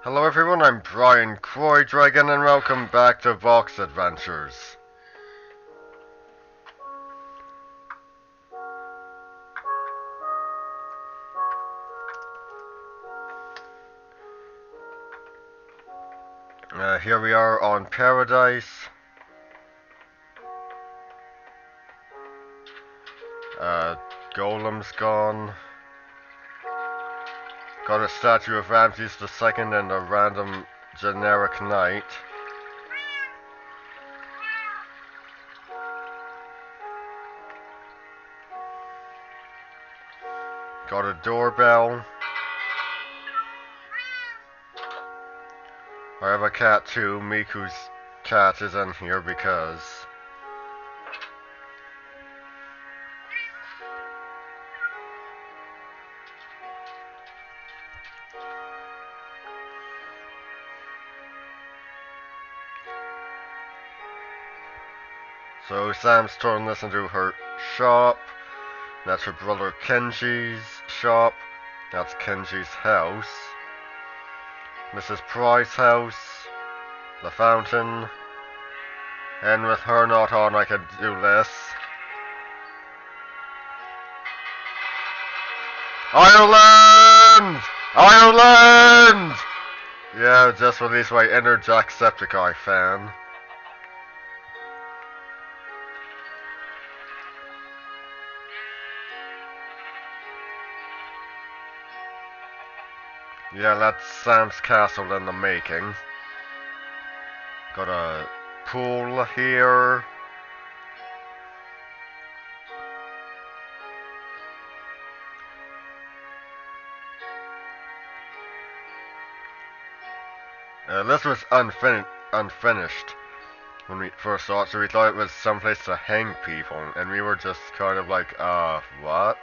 Hello everyone, I'm Brian Croy Dragon and welcome back to Vox Adventures. Here we are on Paradise. Golem's gone. Got a statue of Ramses II and a random generic knight. Got a doorbell. I have a cat too. Miku's cat is in here because... So Sam's turned this into her shop. That's her brother Kenji's shop. That's Kenji's house. Mrs. Price's house. The fountain. And with her not on, I could do this. Ireland! Ireland! Yeah, just released my inner Jacksepticeye fan. Yeah, that's Sam's castle in the making. Got a pool here. This was unfinished when we first saw it, so we thought it was someplace to hang people, and we were just kind of like, what?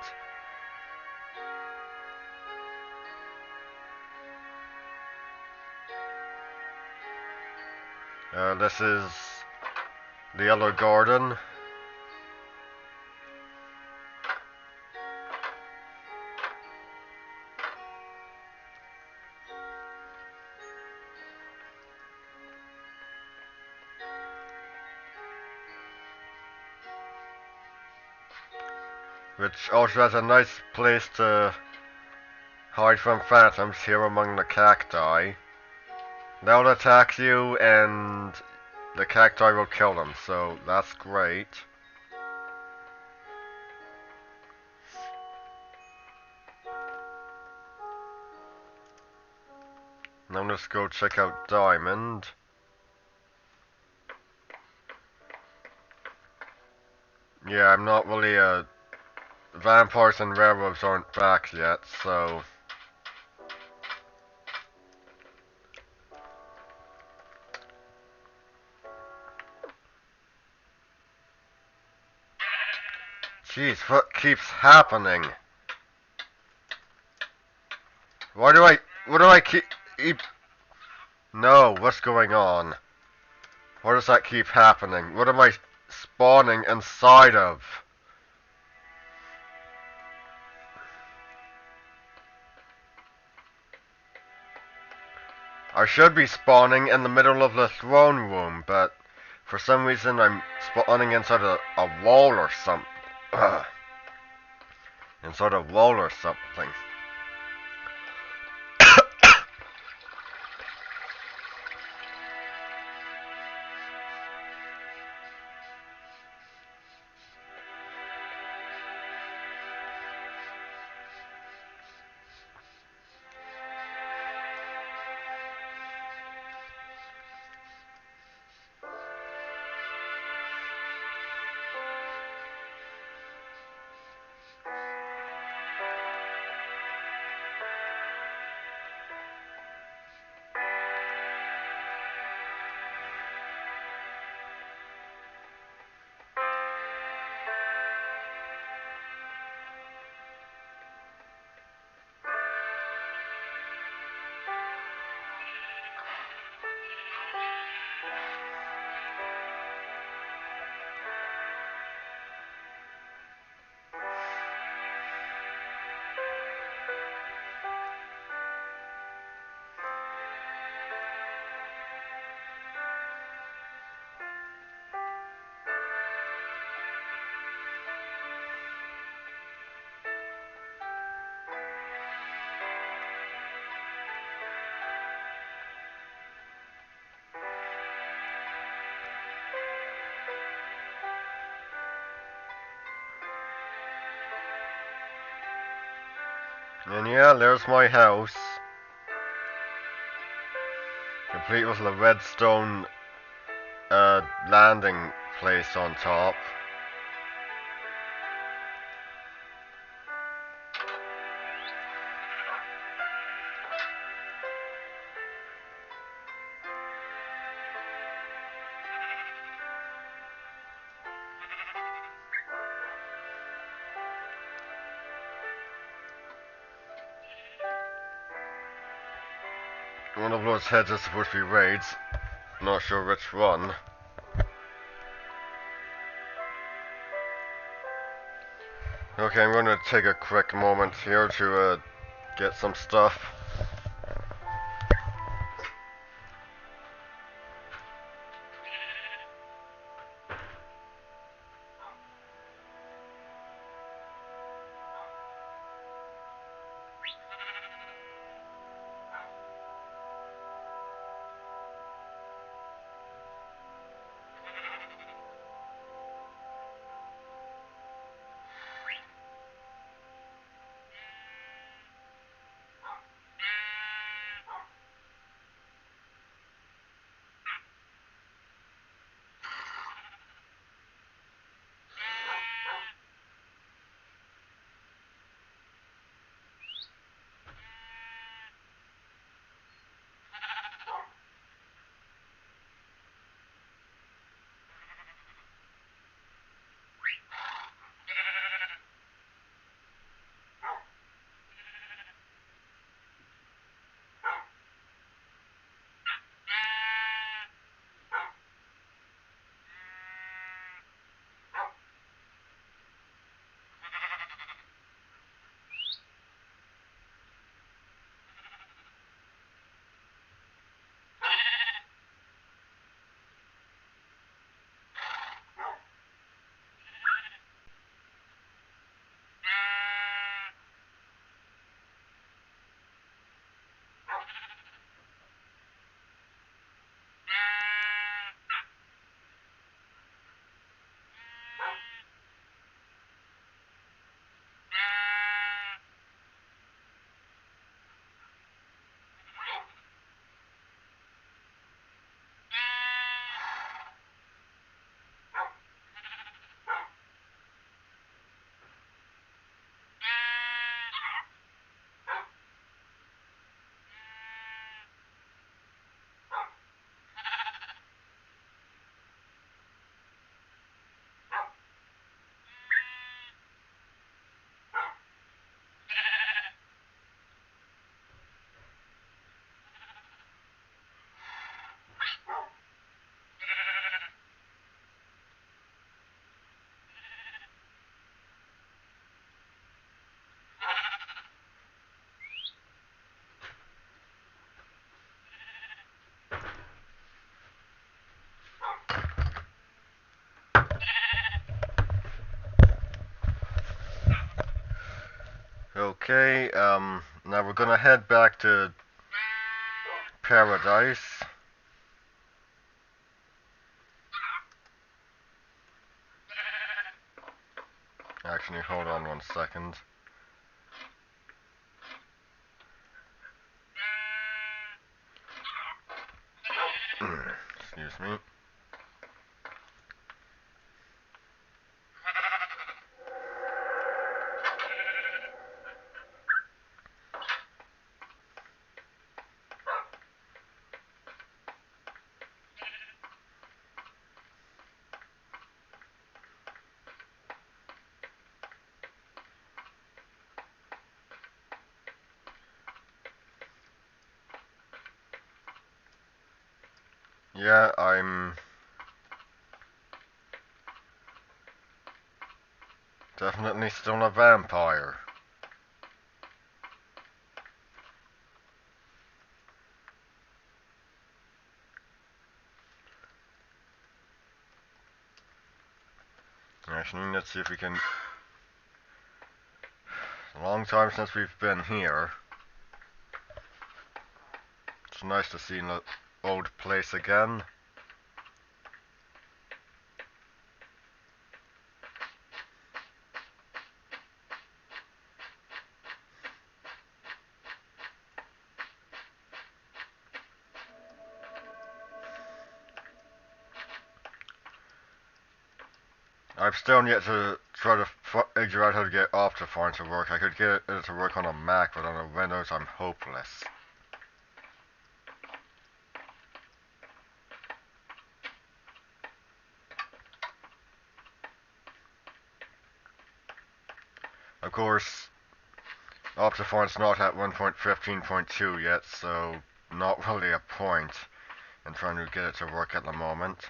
This is the Yellow Garden. Which also has a nice place to hide from phantoms here among the cacti. They'll attack you and the cacti will kill them, so that's great. Now let's go check out Diamond. Yeah, I'm not really a... Vampires and werewolves aren't back yet, so... Jeez, what keeps happening? What do I keep... No, what's going on? Why does that keep happening? What am I spawning inside of? I should be spawning in the middle of the throne room, but for some reason I'm spawning inside a wall or something. Inside a wall or something. And yeah, there's my house. Complete with a redstone landing place on top. One of those heads is supposed to be raids. Not sure which one. Okay, I'm gonna take a quick moment here to get some stuff. Okay, now we're gonna head back to Paradise. Actually, hold on 1 second. Excuse me. Yeah, I'm definitely still a vampire. Actually, let's see if we can... A long time since we've been here. It's nice to see an old place again. I've still yet to try to figure out how to get Optifine to work. I could get it to work on a Mac, but on a Windows I'm hopeless. Of course, Optifine's not at 1.15.2 yet, so not really a point in trying to get it to work at the moment.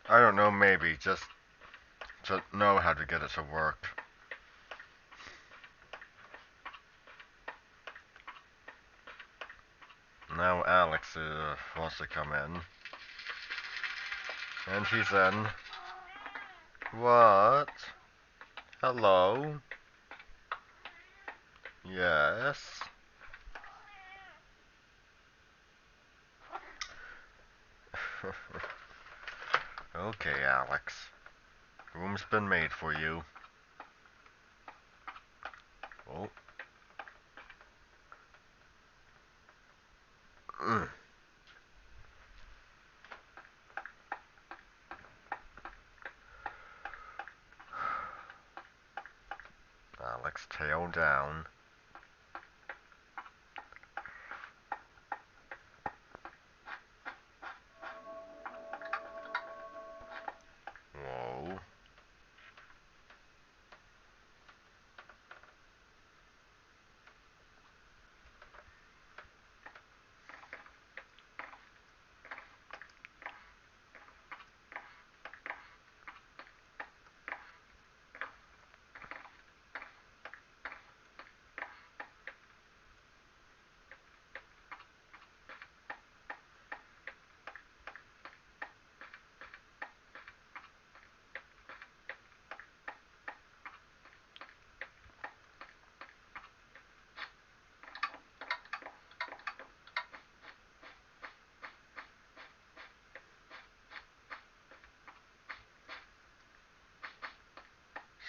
I don't know, maybe, just to know how to get it to work. Now Alex wants to come in. And he's in. What? Hello? Yes? Okay, Alex. Room's been made for you. Oh. Alex, tail down. Whoa.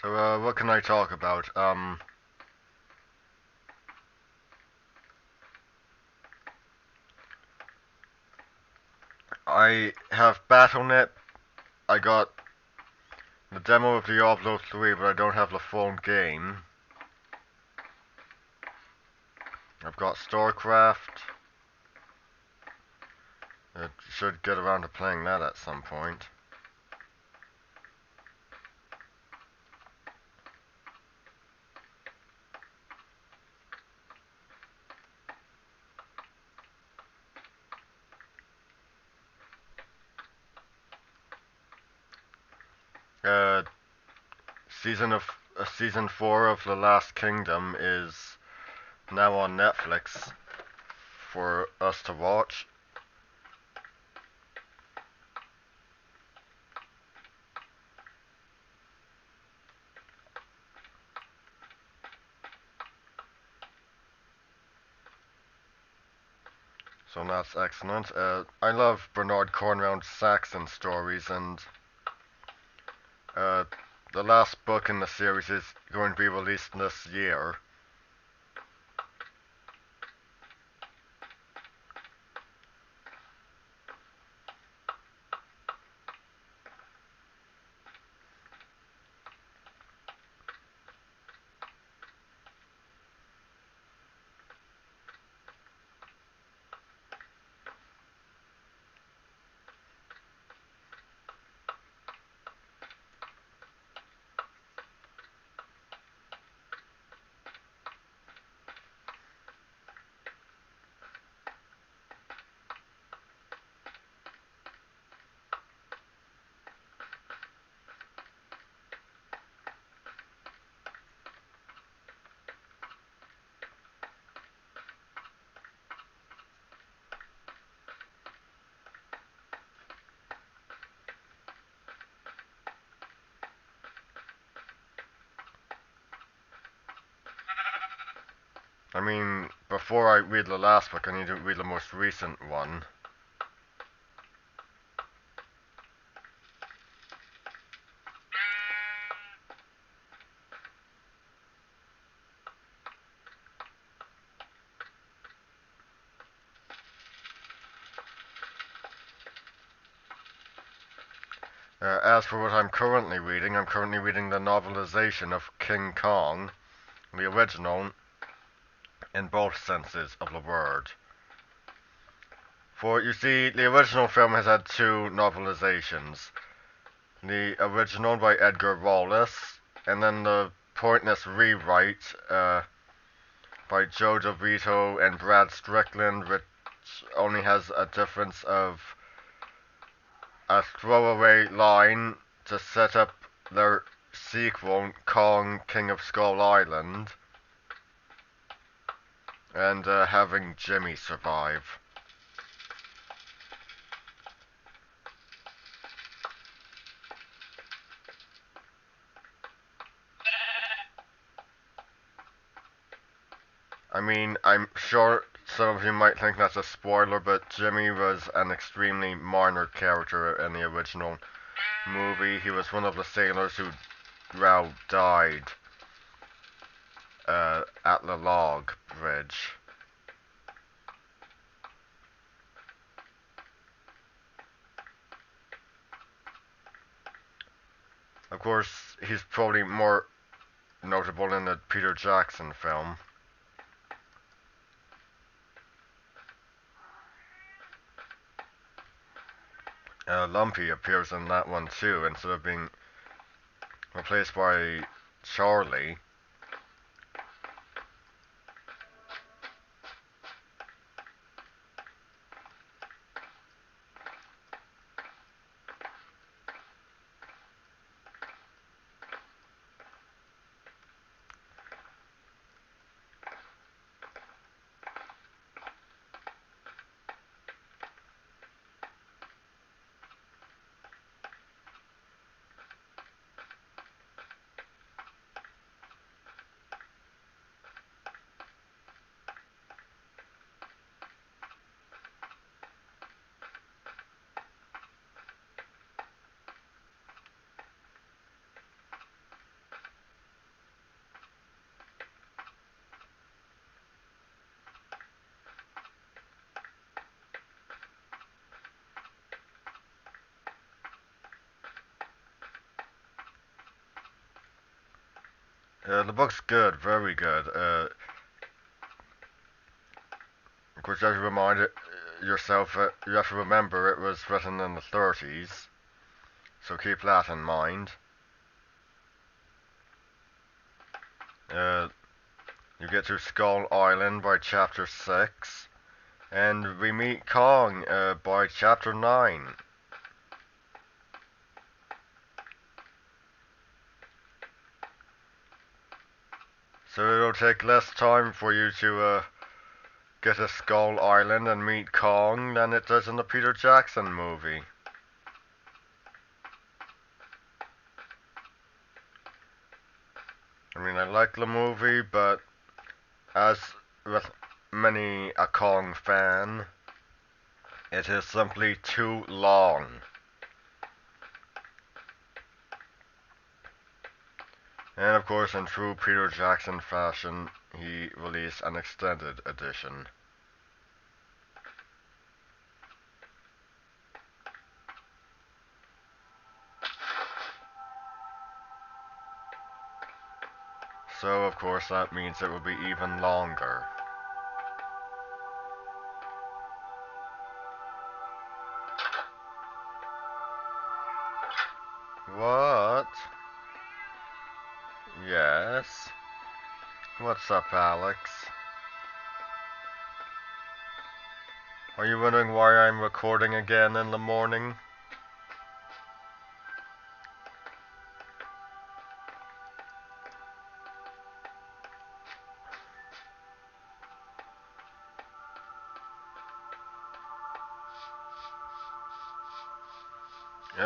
So, what can I talk about? I have BattleNet. I got the demo of Diablo 3, but I don't have the full game. I've got StarCraft. I should get around to playing that at some point. Uh, season 4 of The Last Kingdom is now on Netflix for us to watch. So that's excellent. I love Bernard Cornwell's Saxon stories, and uh, the last book in the series is going to be released this year. I mean, before I read the last book, I need to read the most recent one. As for what I'm currently reading the novelization of King Kong, the original, in both senses of the word. For you see, the original film has had two novelizations. The original by Edgar Wallace, and then the pointless rewrite by Joe DeVito and Brad Strickland, which only has a difference of a throwaway line to set up their sequel, Kong, King of Skull Island, and having Jimmy survive. I mean, I'm sure some of you might think that's a spoiler, but Jimmy was an extremely minor character in the original movie. He was one of the sailors who died at the log bridge. Of course, he's probably more notable in the Peter Jackson film. Lumpy appears in that one too, instead of being replaced by Charlie. The book's good, very good. Of course, you have to remind yourself that you have to remember it was written in the 30s, so keep that in mind. Uh, you get to Skull Island by chapter 6, and we meet Kong by chapter 9. So it'll take less time for you to get to Skull Island and meet Kong than it does in the Peter Jackson movie. I mean, I like the movie, but as with many a Kong fan, it is simply too long. And of course, in true Peter Jackson fashion, he released an extended edition. So, of course, that means it will be even longer. What? Yes? What's up, Alex? Are you wondering why I'm recording again in the morning?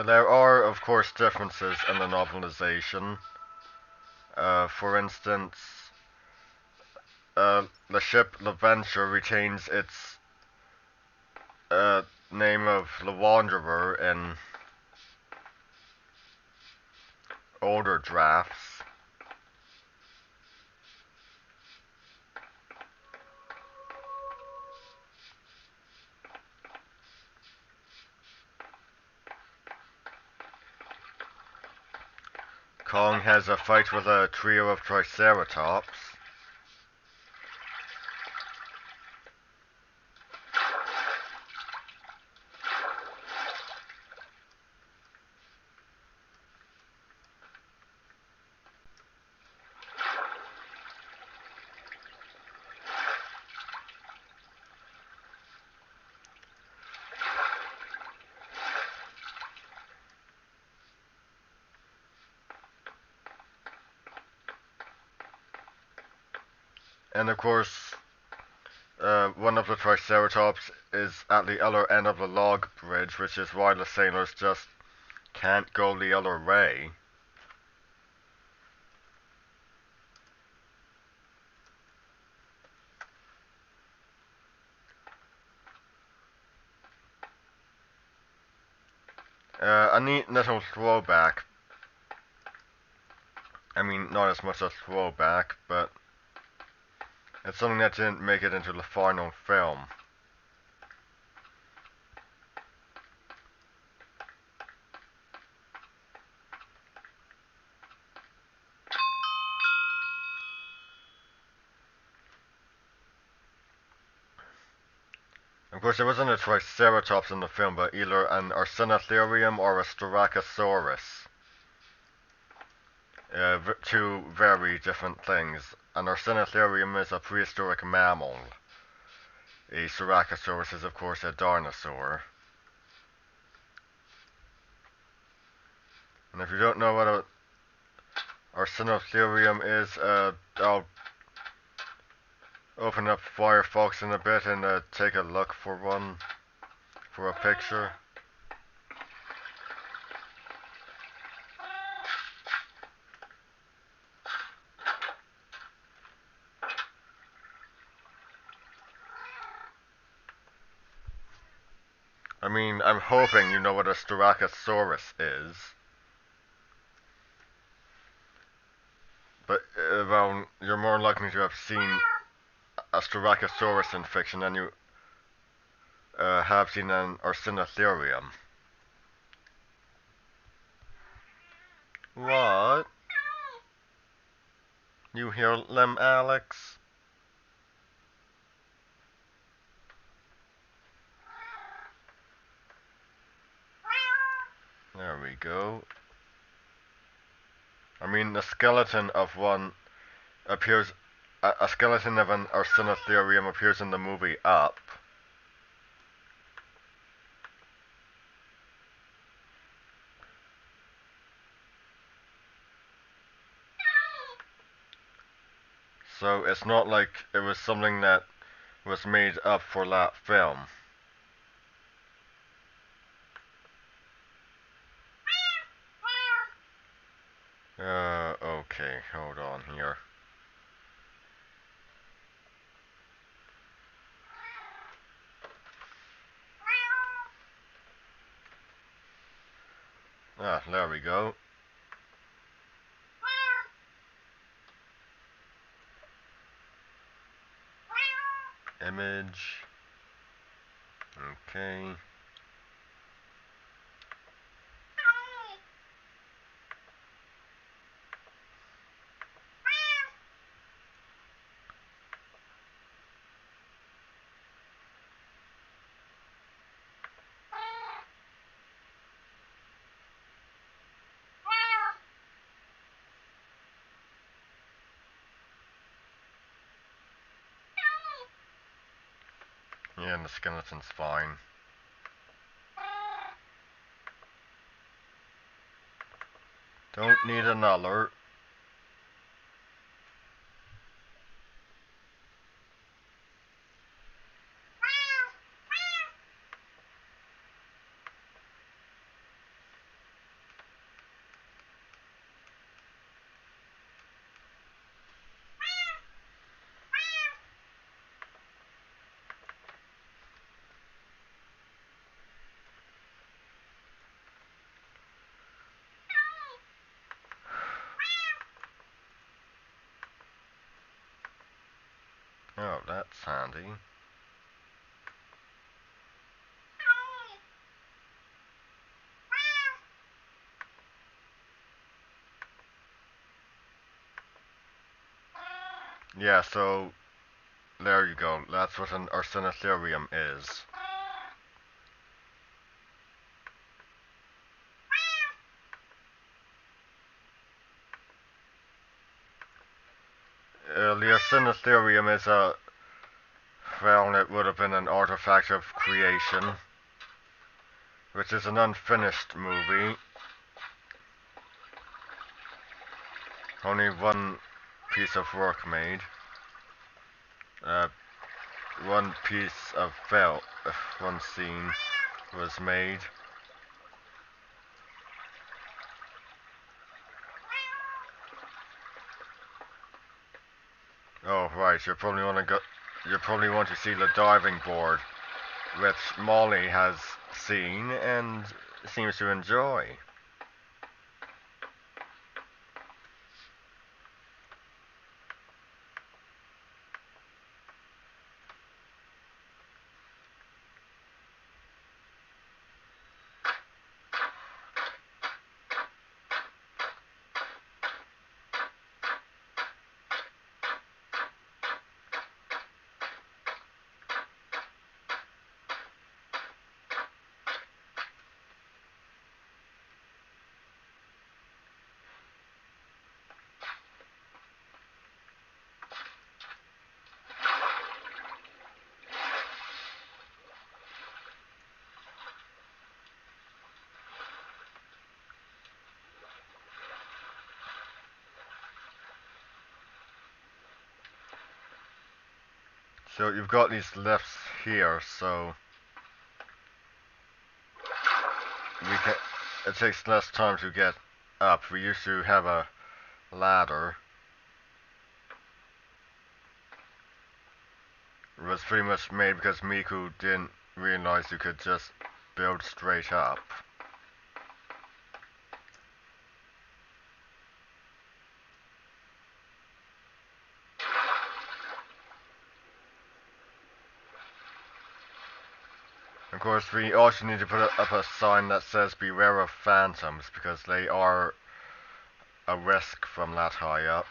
There are, of course, differences in the novelization. For instance, the ship The Venture retains its name of the Wanderer in older drafts. Kong has a fight with a trio of Triceratops. And of course, one of the Triceratops is at the other end of the log bridge, which is why the sailors just can't go the other way. A neat little throwback. I mean, not as much a throwback, but it's something that didn't make it into the final film. Of course, there wasn't a Triceratops in the film, but either an Arsinotherium or a Styracosaurus. Two very different things. An Arsinotherium is a prehistoric mammal. A Styracosaurus is, of course, a dinosaur. And if you don't know what a Arsinotherium is, I'll open up Firefox in a bit and take a look for one, for a picture. I mean, I'm hoping you know what a Styracosaurus is. But, well, you're more likely to have seen a Styracosaurus in fiction than you have seen an Arsinotherium. What? You hear them, Alex? There we go. I mean, the skeleton of one appears. A skeleton of an Arsinotherium appears in the movie Up. So it's not like it was something that was made up for that film. Okay, hold on here. Ah, there we go. Image. Okay. Yeah, and the skeleton's fine. Don't need another. Oh, that's handy. Yeah, so there you go. That's what an arsinotherium is. The arsinotherium is a, well, it would have been an artifact of creation, which is an unfinished movie. Only one piece of work made. Uh, one piece of felt, one scene was made. Oh right, you probably want to see the diving board, which Molly has seen and seems to enjoy. So you've got these lifts here, so we can, it takes less time to get up. We used to have a ladder. It was pretty much made because Miku didn't realize you could just build straight up. Of course, we also need to put up a sign that says beware of phantoms, because they are a risk from that high up.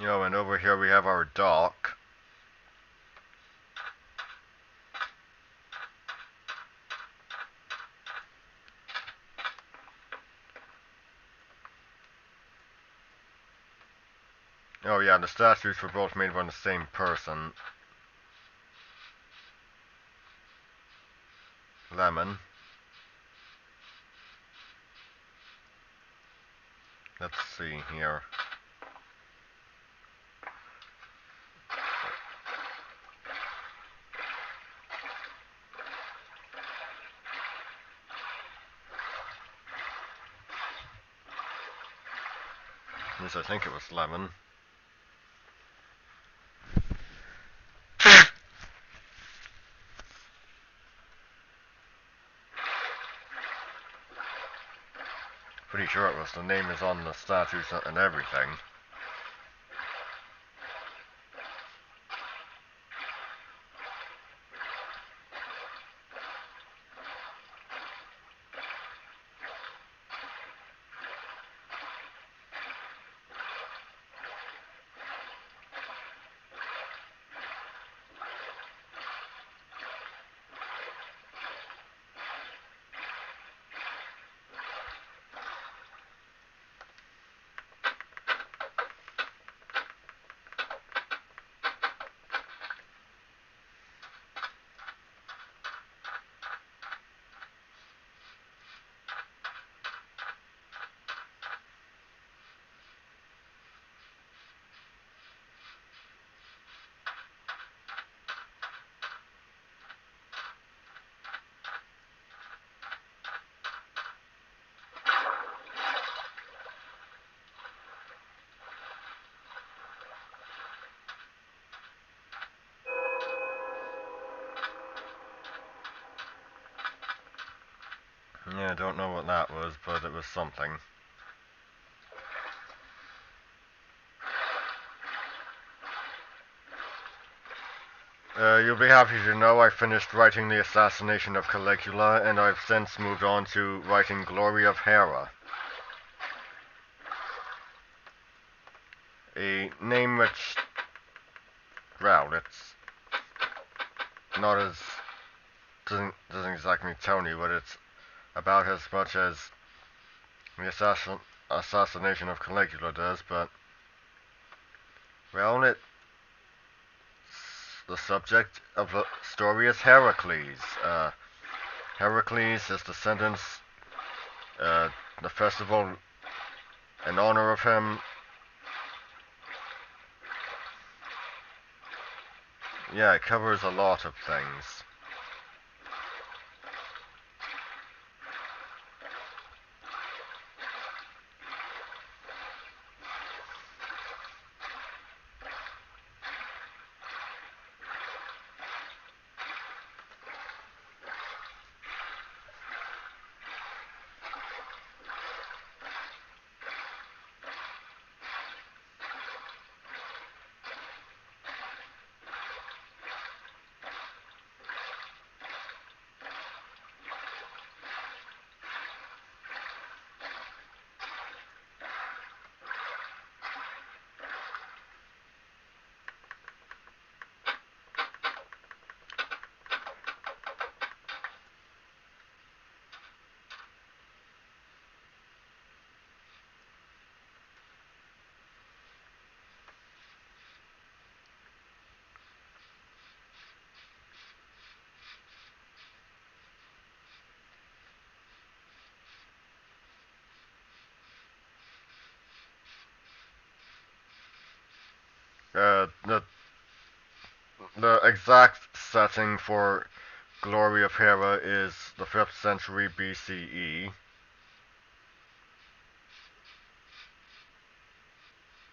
You know, and over here we have our dock. Oh yeah, the statues were both made by the same person. Lemon. Let's see here. Yes, I think it was lemon. Pretty sure it was. The name is on the statues and everything. I don't know what that was, but it was something. You'll be happy to know I finished writing The Assassination of Caligula, and I've since moved on to writing Glory of Hera. A name which, well, it's not as, doesn't exactly tell you what it's about as much as the assassination of Caligula does, but, well, the subject of the story is Heracles. Heracles is descendants, the festival in honor of him. Yeah, it covers a lot of things. The exact setting for Glory of Hera is the 5th century BCE.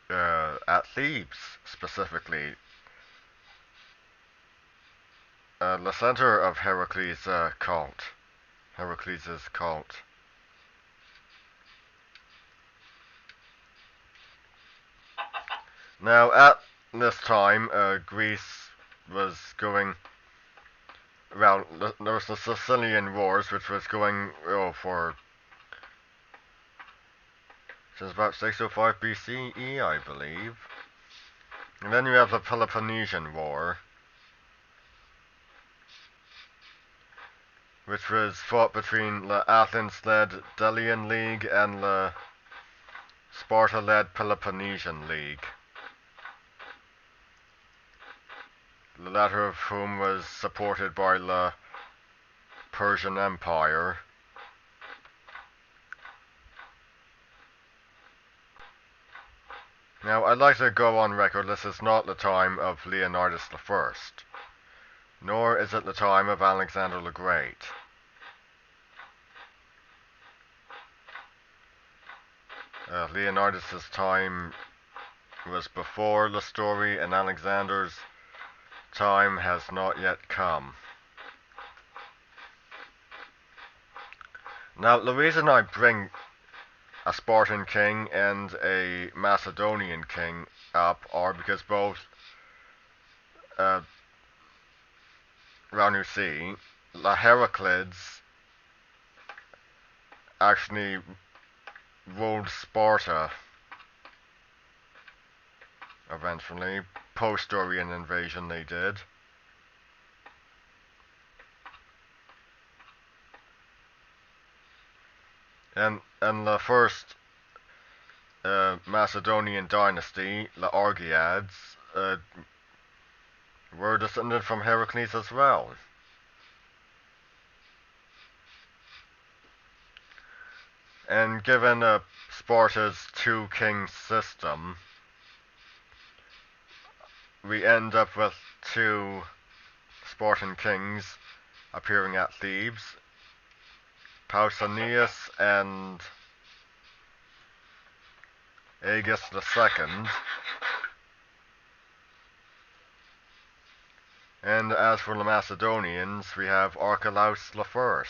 At Thebes, specifically. The center of Heracles' cult. Heracles' cult. Now, at this time, Greece was going. Well, there was the Sicilian Wars, which was going for since about 605 BCE, I believe. And then you have the Peloponnesian War, which was fought between the Athens-led Delian League and the Sparta-led Peloponnesian League, the latter of whom was supported by the Persian Empire. Now, I'd like to go on record, this is not the time of Leonidas I, nor is it the time of Alexander the Great. Leonidas' time was before the story, and Alexander's time has not yet come. Now, the reason I bring a Spartan king and a Macedonian king up are because both, well, you see, the Heraclids actually ruled Sparta eventually. Post-Dorian invasion they did. And the first Macedonian dynasty, the Argeads, were descended from Heracles as well. And given Sparta's two-king system, we end up with two Spartan kings appearing at Thebes, Pausanias and Agis II. And as for the Macedonians, we have Archelaus I.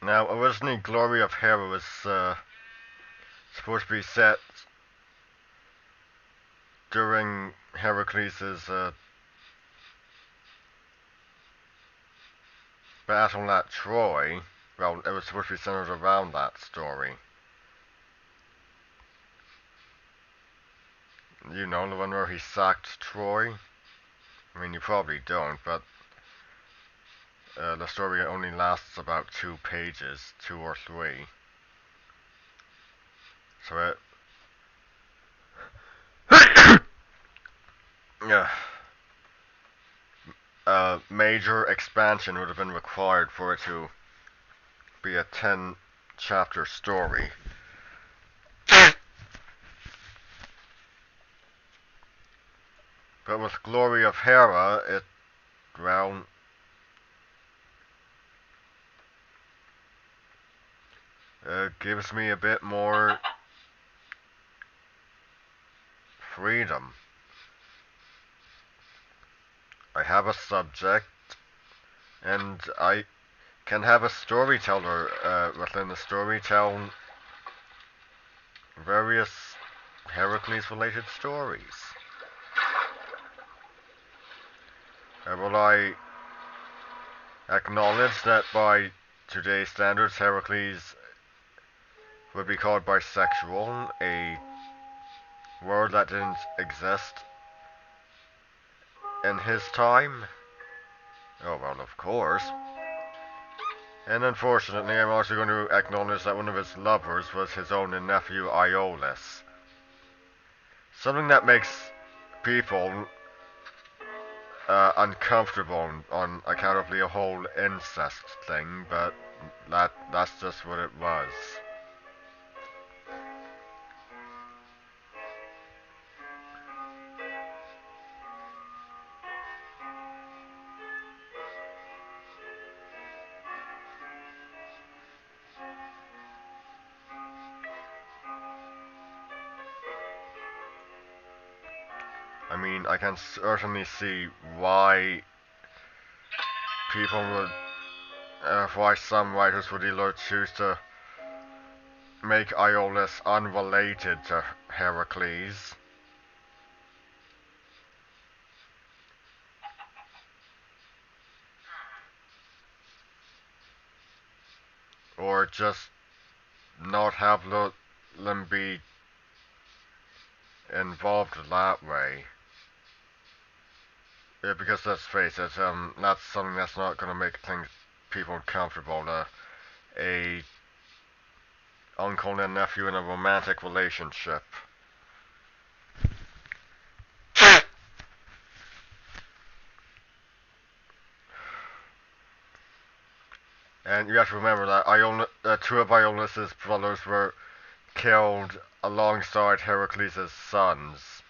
Now, originally, Glory of Hera was supposed to be set during Heracles' battle at Troy. Well, it was supposed to be centered around that story. You know, the one where he sacked Troy? I mean, you probably don't, but the story only lasts about 2 pages, 2 or 3. So yeah, a major expansion would have been required for it to be a 10-chapter story. But with Glory of Hera, well, gives me a bit more freedom. I have a subject, and I can have a storyteller within the story tell various Heracles-related stories. Will I acknowledge that by today's standards, Heracles would be called bisexual, a word that didn't exist in his time? Oh, well, of course. And unfortunately, I'm also going to acknowledge that one of his lovers was his own nephew Iolus. Something that makes people uncomfortable on account of the whole incest thing, but that's just what it was. I mean, I can certainly see why why some writers would either choose to make Iolus unrelated to Heracles, or just not have them be involved that way. Yeah, because let's face it, that's something that's not gonna make people comfortable. A uncle and nephew in a romantic relationship. And you have to remember that two of Iolus's brothers were killed alongside Heracles' sons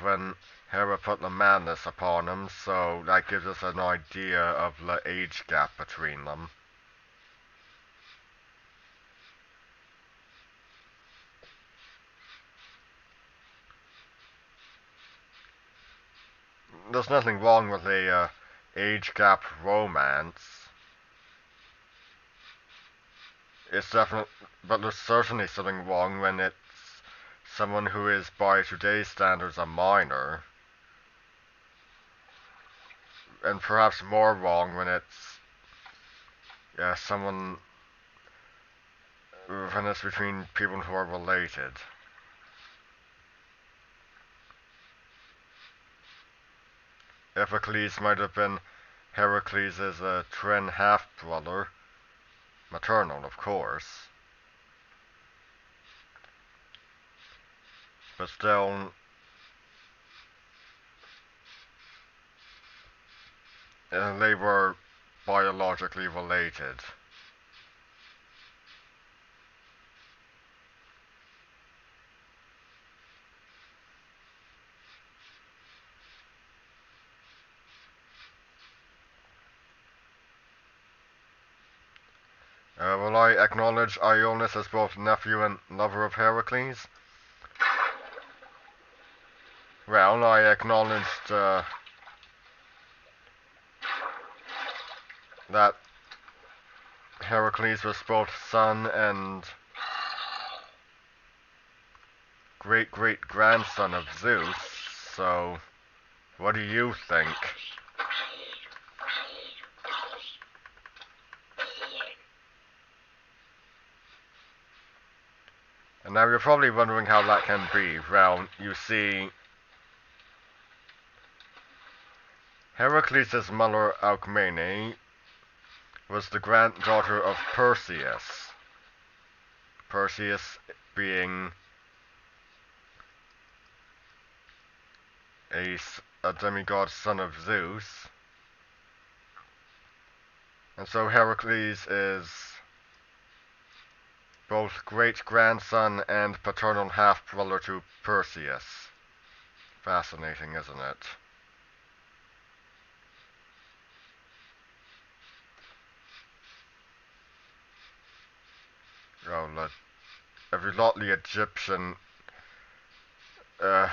when Hera put the madness upon them, so that gives us an idea of the age gap between them. There's nothing wrong with a age gap romance. It's definitely, but there's certainly something wrong when it's someone who is, by today's standards, a minor, and perhaps more wrong when it's someone when it's between people who are related. Iphicles might have been Heracles' twin half-brother, maternal, of course, but still, they were biologically related. Will I acknowledge Ionis as both nephew and lover of Heracles? Well, I acknowledged that Heracles was both son and great-great-grandson of Zeus, so what do you think? And now you're probably wondering how that can be. Well, you see, Heracles' mother Alcmene was the granddaughter of Perseus. Perseus being a demigod son of Zeus. And so Heracles is both great-grandson and paternal half-brother to Perseus. Fascinating, isn't it? Oh, look. If you thought the Egyptian, uh,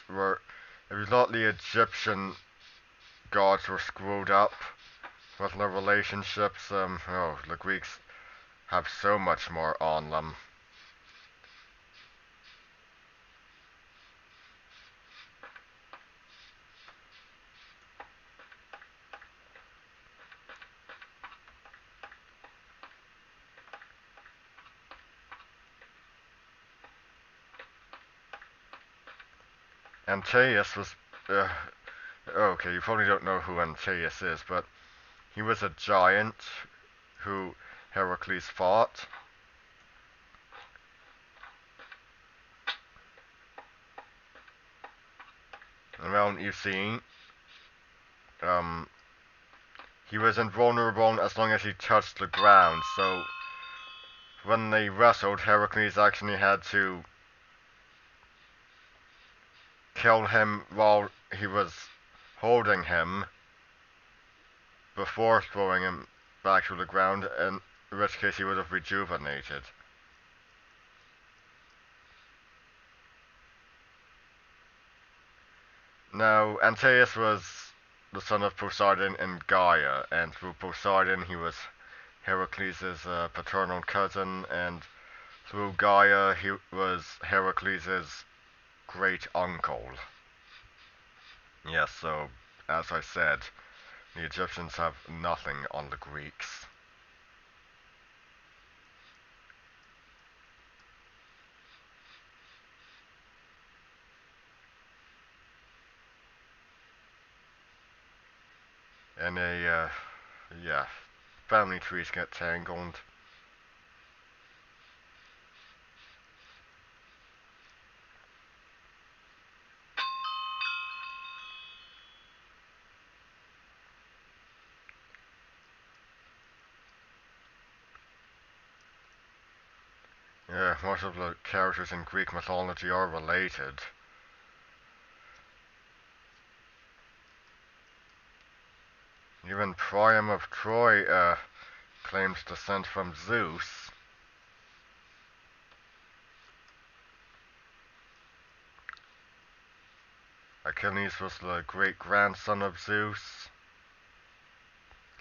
were, if you thought the Egyptian gods were screwed up with their relationships, oh, the Greeks have so much more on them. Antaeus was, uh, okay, you probably don't know who Antaeus is, but he was a giant who Heracles fought. And well, you see, um, he was invulnerable as long as he touched the ground, so when they wrestled, Heracles actually had to kill him while he was holding him before throwing him back to the ground, in which case he would have rejuvenated. Now, Antaeus was the son of Poseidon and Gaia, and through Poseidon he was Heracles' paternal cousin, and through Gaia he was Heracles' great uncle. Yes, so as I said, the Egyptians have nothing on the Greeks. And yeah, family trees get tangled. Yeah, most of the characters in Greek mythology are related. Even Priam of Troy claims descent from Zeus. Achilles was the great-grandson of Zeus.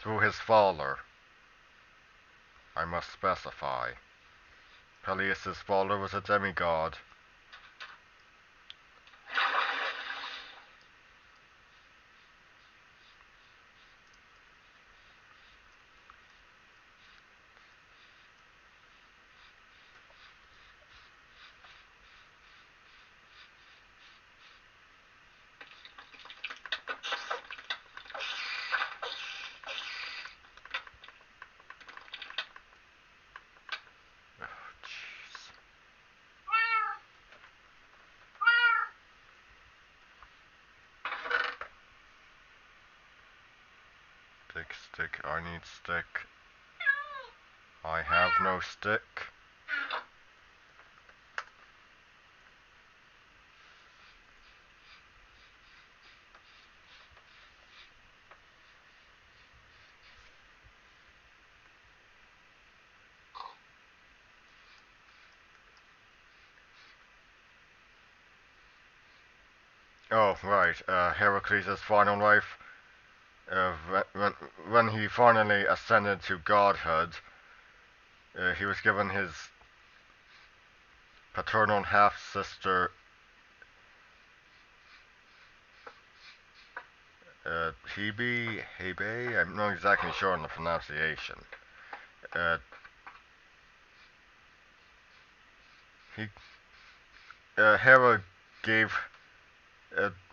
Through his father, I must specify. Peleus' father was a demigod. Oh, jeez. Stick, stick, I need stick. I have no stick. Oh, right, Heracles' final life. when he finally ascended to godhood, he was given his paternal half sister, Hebe. I'm not exactly sure on the pronunciation. Uh, he, Hera gave,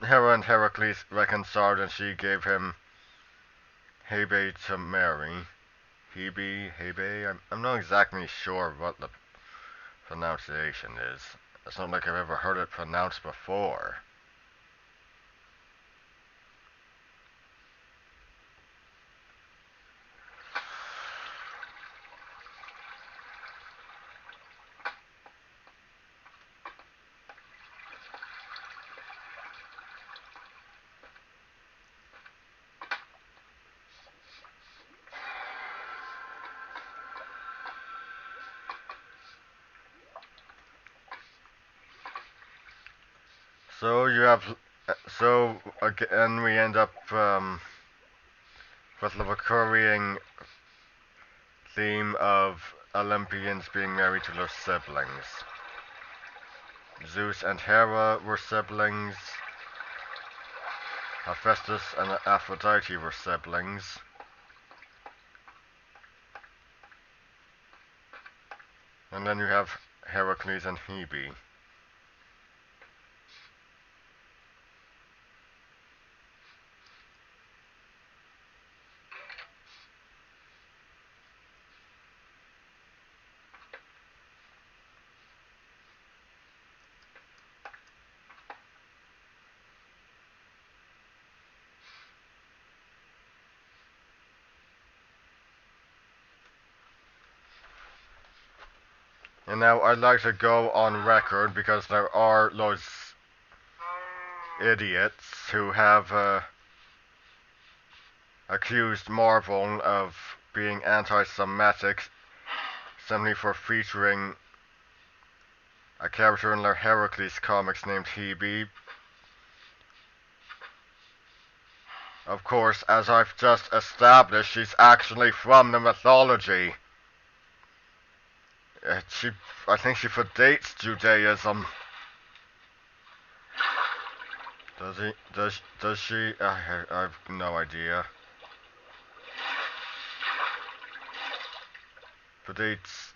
Hera and Heracles reconciled, and she gave him Hebe to marry. Hebe. I'm not exactly sure what the pronunciation is. It's not like I've ever heard it pronounced before. So you have, so again we end up with the recurring theme of Olympians being married to their siblings. Zeus and Hera were siblings. Hephaestus and Aphrodite were siblings. And then you have Heracles and Hebe. And now I'd like to go on record because there are those idiots who have accused Marvel of being anti-Semitic simply for featuring a character in their Heracles comics named Hebe. Of course, as I've just established, she's actually from the mythology. She, I think she predates Judaism. Does she? I've no idea. Predates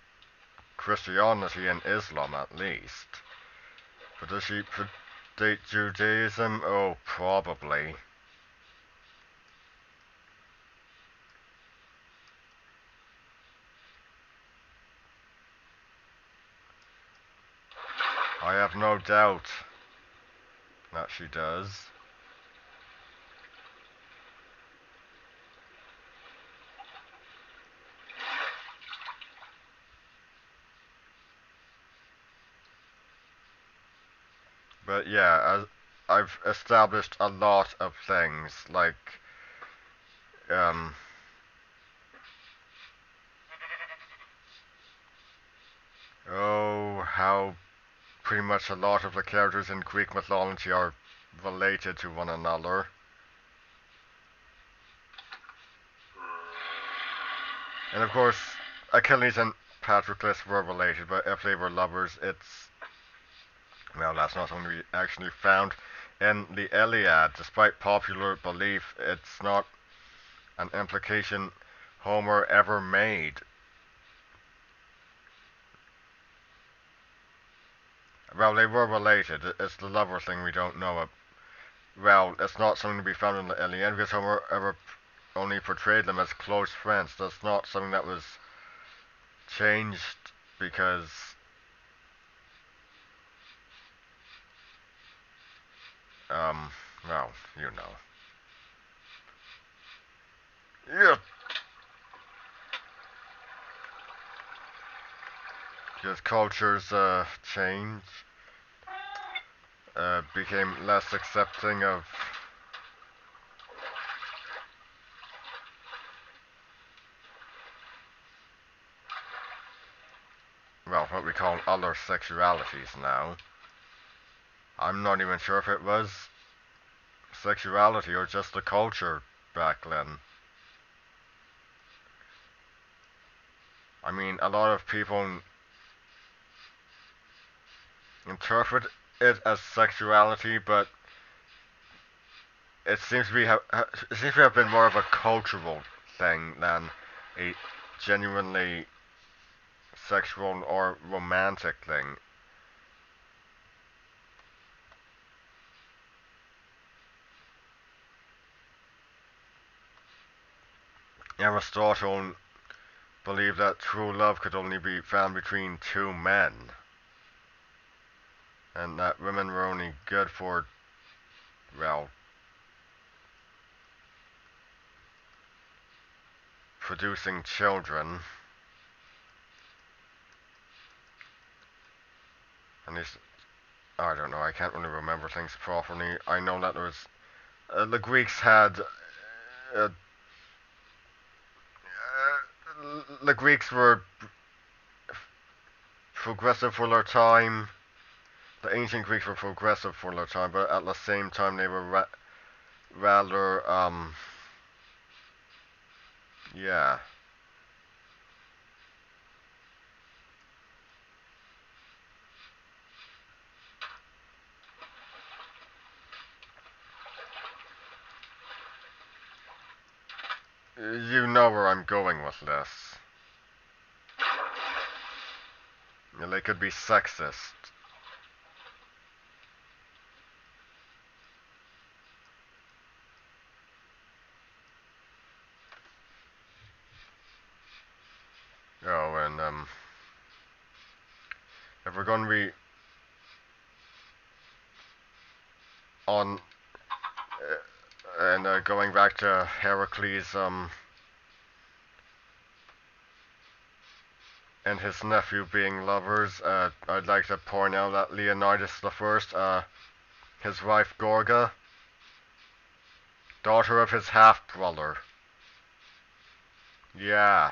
Christianity and Islam at least. But does she predate Judaism? Oh, probably. I have no doubt that she does. But yeah, as I've established a lot of things, like, um, oh, how pretty much a lot of the characters in Greek mythology are related to one another. And of course, Achilles and Patroclus were related, but if they were lovers, well, that's not something we actually found in the Iliad. Despite popular belief, it's not an implication Homer ever made. Well, they were related. It's the lover thing we don't know. Well, it's not something to be found in the Iliad because Homer ever only portrayed them as close friends. That's not something that was changed because, well, you know. Yeah, because cultures change, became less accepting of, well, what we call other sexualities now. I'm not even sure if it was sexuality or just the culture back then. I mean, a lot of people interpret it as sexuality, but it seems to have been more of a cultural thing than a genuinely sexual or romantic thing. Aristotle believed that true love could only be found between two men, and that women were only good for, well, producing children. And he's, I don't know, I can't really remember things properly. I know that there was, the Greeks had, uh, the Greeks were progressive for their time. The ancient Greeks were progressive for their time, but at the same time they were rather, yeah. You know where I'm going with this. They could be sexist. Oh, and if we're going to be on and going back to Heracles and his nephew being lovers, I'd like to point out that Leonidas the First, his wife Gorga, daughter of his half-brother. Yeah.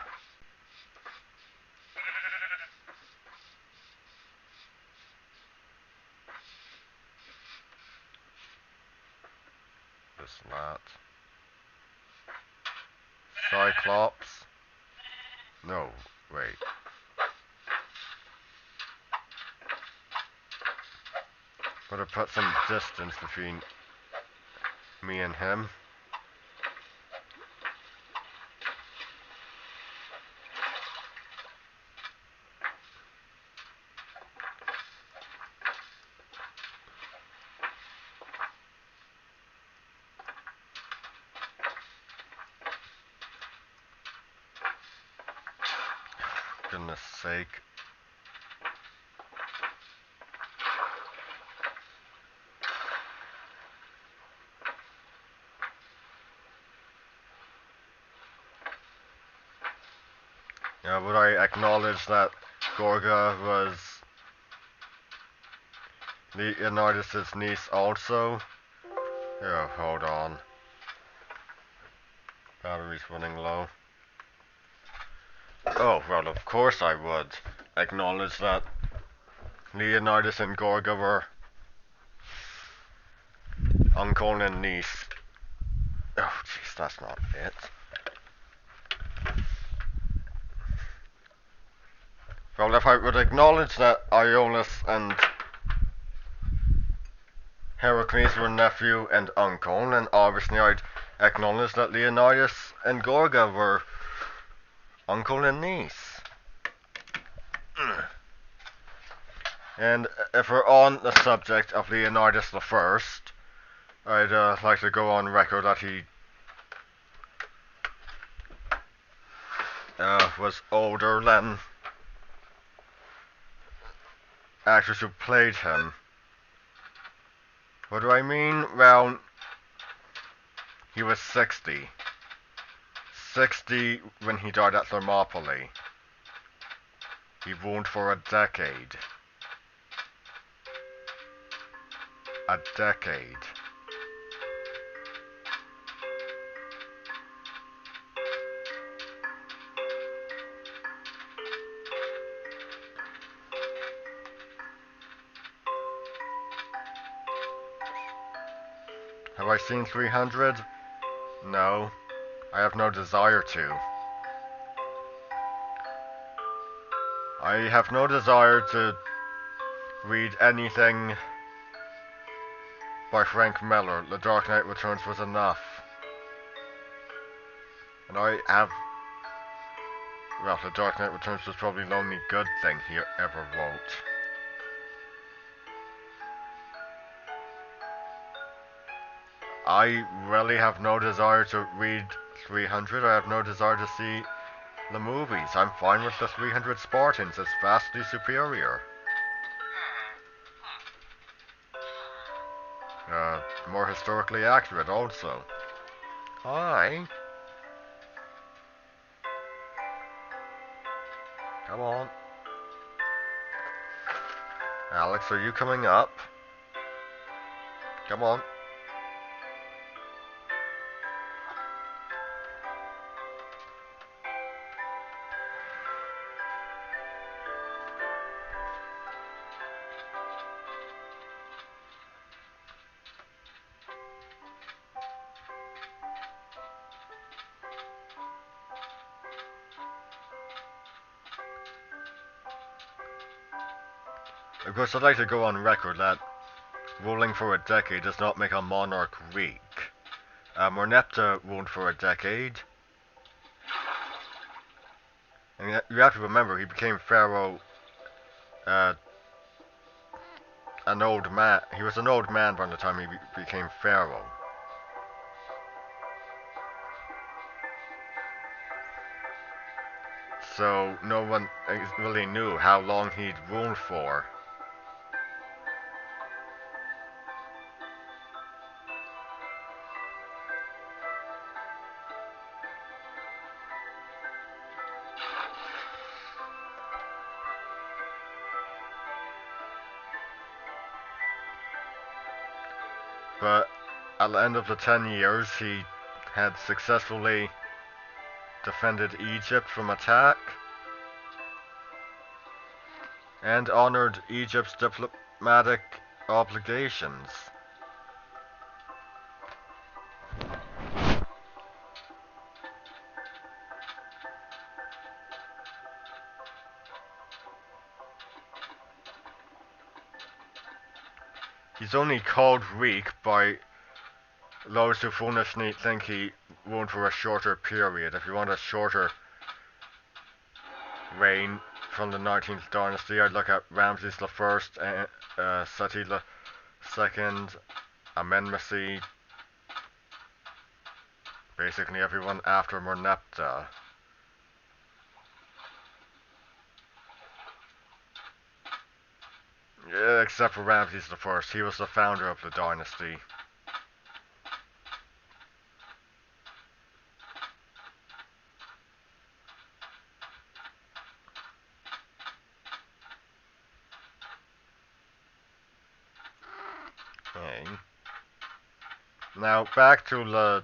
This not. Cyclops? No, wait. Would have put some distance between me and him. Goodness sake. Yeah, would I acknowledge that Gorga was Leonidas' niece also? Yeah, hold on. Battery's running low. Oh, well, of course I would acknowledge that Leonidas and Gorga were uncle and niece. Oh, jeez, that's not it. Well, if I would acknowledge that Iolaus and Heracles were nephew and uncle, then obviously I'd acknowledge that Leonidas and Gorga were uncle and niece. And if we're on the subject of Leonidas the First, I'd like to go on record that he was older than actors who played him. What do I mean? Well, he was 60. 60 when he died at Thermopylae. He ruled for a decade. A decade. Have I seen 300? No, I have no desire to. I have no desire to read anything by Frank Miller. The Dark Knight Returns was enough. And I have... Well, The Dark Knight Returns was probably the only good thing he ever wrote. I really have no desire to read 300. I have no desire to see the movies. I'm fine with the 300 Spartans. It's vastly superior. More historically accurate also. Hi. Come on. Alex, are you coming up? Come on. Of course, I'd like to go on record that ruling for a decade does not make a monarch weak. Merneptah ruled for a decade. And you have to remember, he became pharaoh, an old man. He was an old man by the time he became pharaoh. So no one really knew how long he'd ruled for. But at the end of the 10 years, he had successfully defended Egypt from attack and honored Egypt's diplomatic obligations. He's only called weak by those who foolishly think he ruled for a shorter period. If you want a shorter reign from the 19th dynasty, I'd look at Ramses I, Seti II, Amenmesi, basically everyone after Merneptah. Yeah, except for Ramses I, he was the founder of the dynasty. Okay. Now, back to the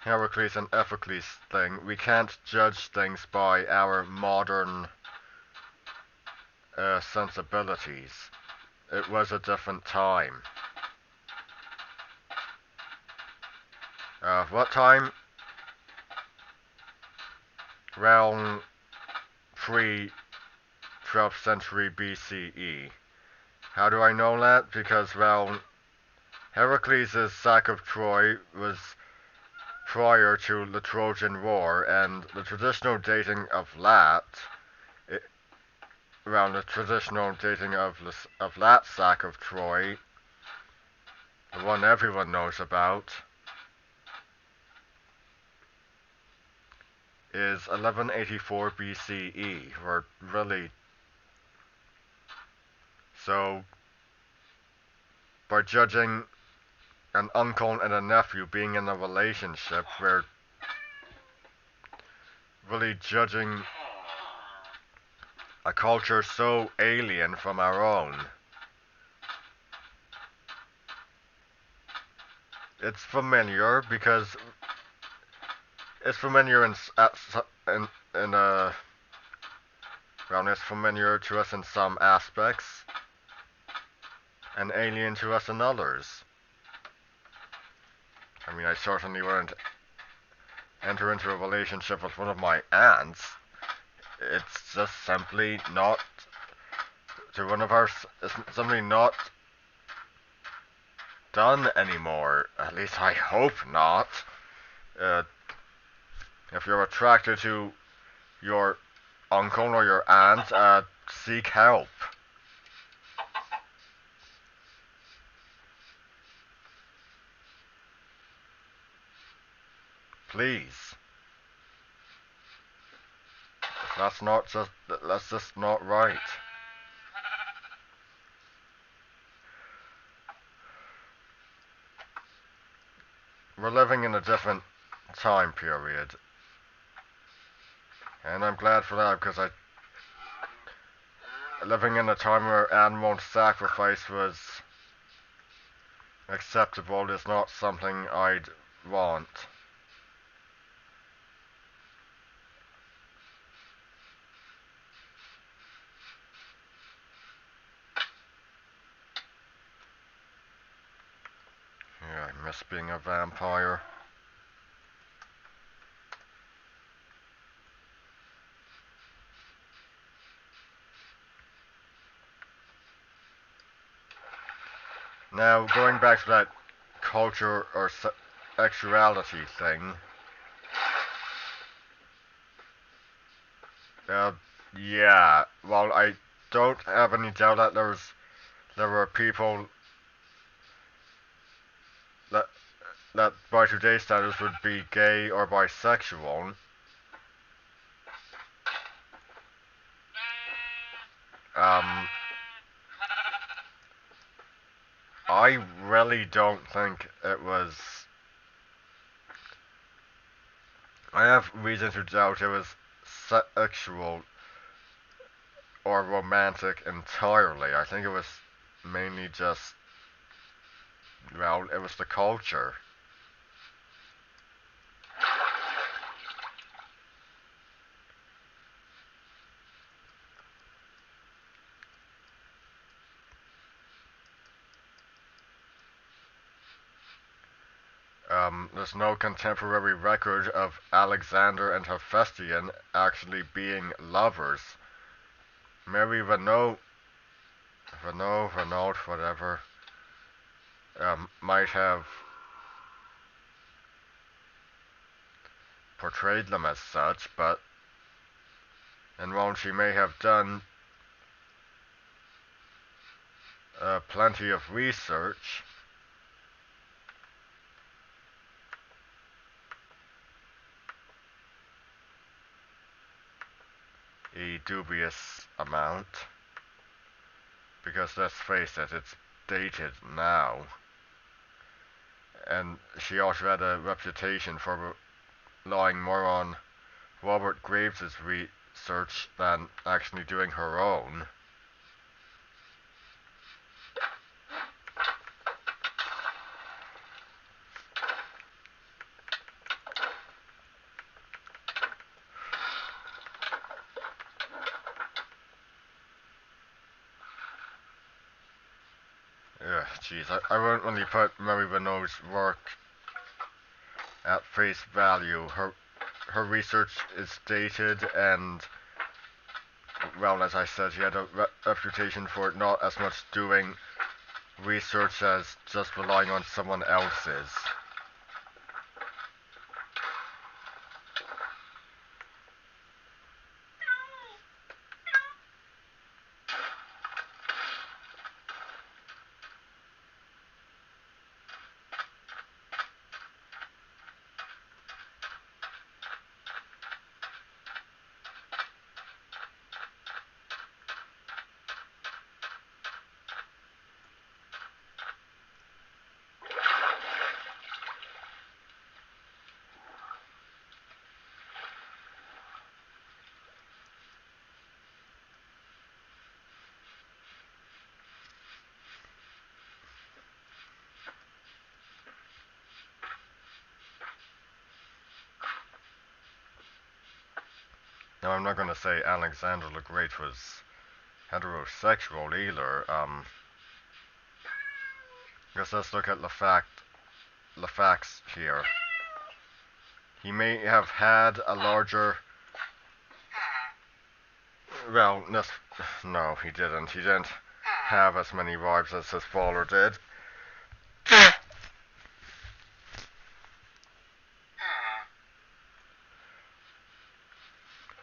Heracles and Ephocles thing. We can't judge things by our modern sensibilities. It was a different time. What time? Around 12th century BCE. How do I know that? Because, well, Heracles' sack of Troy was prior to the Trojan War, and the traditional dating of that, around the traditional dating of that sack of Troy, the one everyone knows about, is 1184 BCE, or really. So, by judging an uncle and a nephew being in a relationship, we're really judging a culture so alien from our own. It's familiar because it's familiar well, it's familiar to us in some aspects and alien to us in others. I mean, I certainly wouldn't enter into a relationship with one of my aunts. It's just simply not to one of our. It's simply not done anymore. At least I hope not. Uh, if you're attracted to your uncle or your aunt, seek help. Please. That's just not right. We're living in a different time period, and I'm glad for that because I living in a time where animal sacrifice was acceptable is not something I'd want. Yeah, I miss being a vampire. Now, going back to that culture or sexuality thing, uh, yeah, well, I don't have any doubt that there were people that that by today's standards would be gay or bisexual. Um, I really don't think it was. I have reason to doubt it was sexual or romantic entirely. I think it was mainly just, well, it was the culture. There's no contemporary record of Alexander and Hephaestion actually being lovers. Mary Renaud, whatever, might have portrayed them as such, but and while she may have done plenty of research, a dubious amount, because let's face it, it's dated now, and she also had a reputation for relying more on Robert Graves' research than actually doing her own. Ugh, jeez, I wouldn't really put Mary Renaud's work at face value. Her research is dated, and well, as I said, she had a reputation for not as much doing research as just relying on someone else's. Now, I'm not going to say Alexander the Great was heterosexual either. Because let's look at the fact the facts here. He may have had a larger... Well, no, he didn't. He didn't have as many wives as his father did.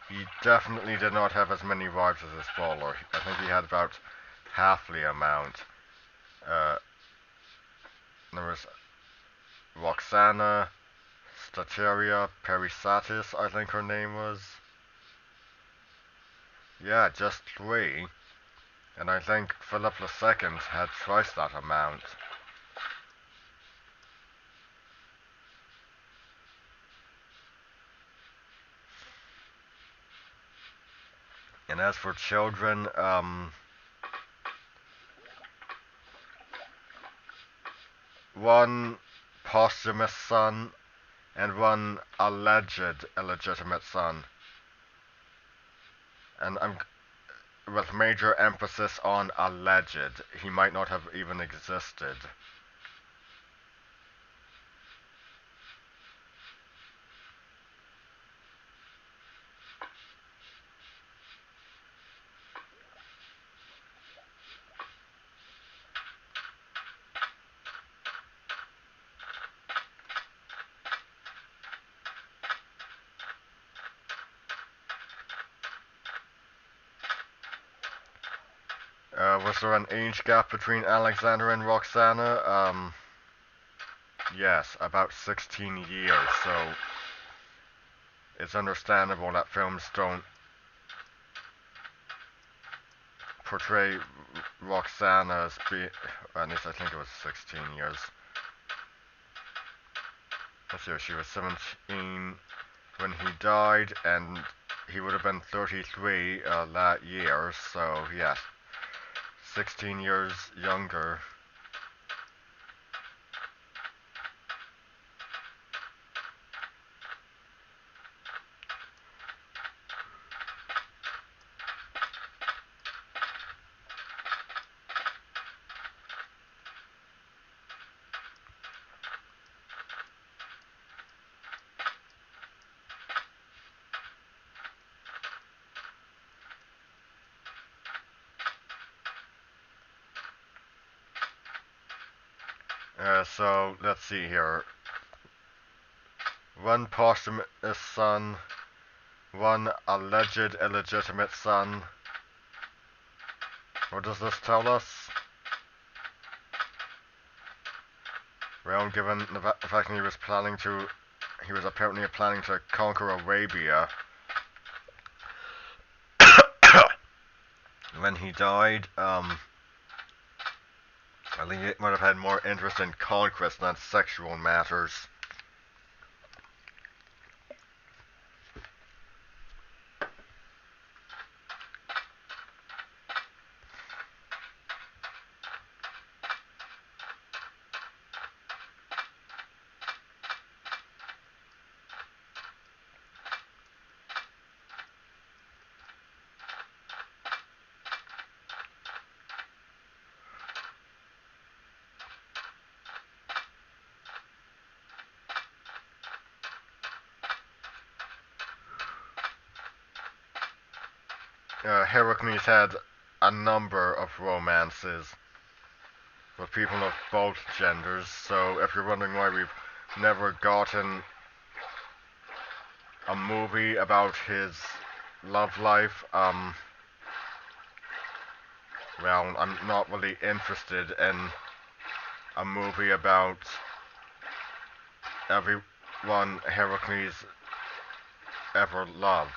He definitely did not have as many wives as his father. I think he had about half the amount. There was Roxana, Stateria Perisatis, I think her name was. Yeah, just 3. And I think Philip II had twice that amount. And as for children, one posthumous son and one alleged illegitimate son. And with major emphasis on alleged. He might not have even existed. Was there an age gap between Alexander and Roxana? Yes, about 16 years, so it's understandable that films don't portray Roxana as being, at least I think it was 16 years. Let's see, she was 17 when he died, and he would have been 33 that year, so yes, 16 years younger. So let's see here. One posthumous son, one alleged illegitimate son. What does this tell us? Well, given the fact that he was apparently planning to conquer Arabia when he died, I think he might have had more interest in conquest than sexual matters. Heracles had a number of romances with people of both genders, so if you're wondering why we've never gotten a movie about his love life, well, I'm not really interested in a movie about everyone Heracles ever loved.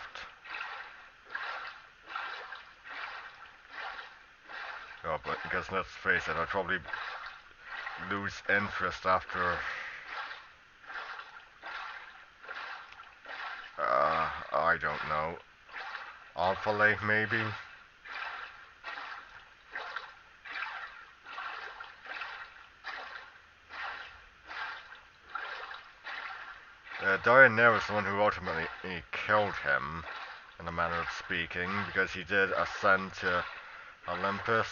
Oh, but because let's face it, I'd probably lose interest after... I don't know. Alphalate, maybe? Dioneira was the one who ultimately killed him, in a manner of speaking, because he did ascend to Olympus.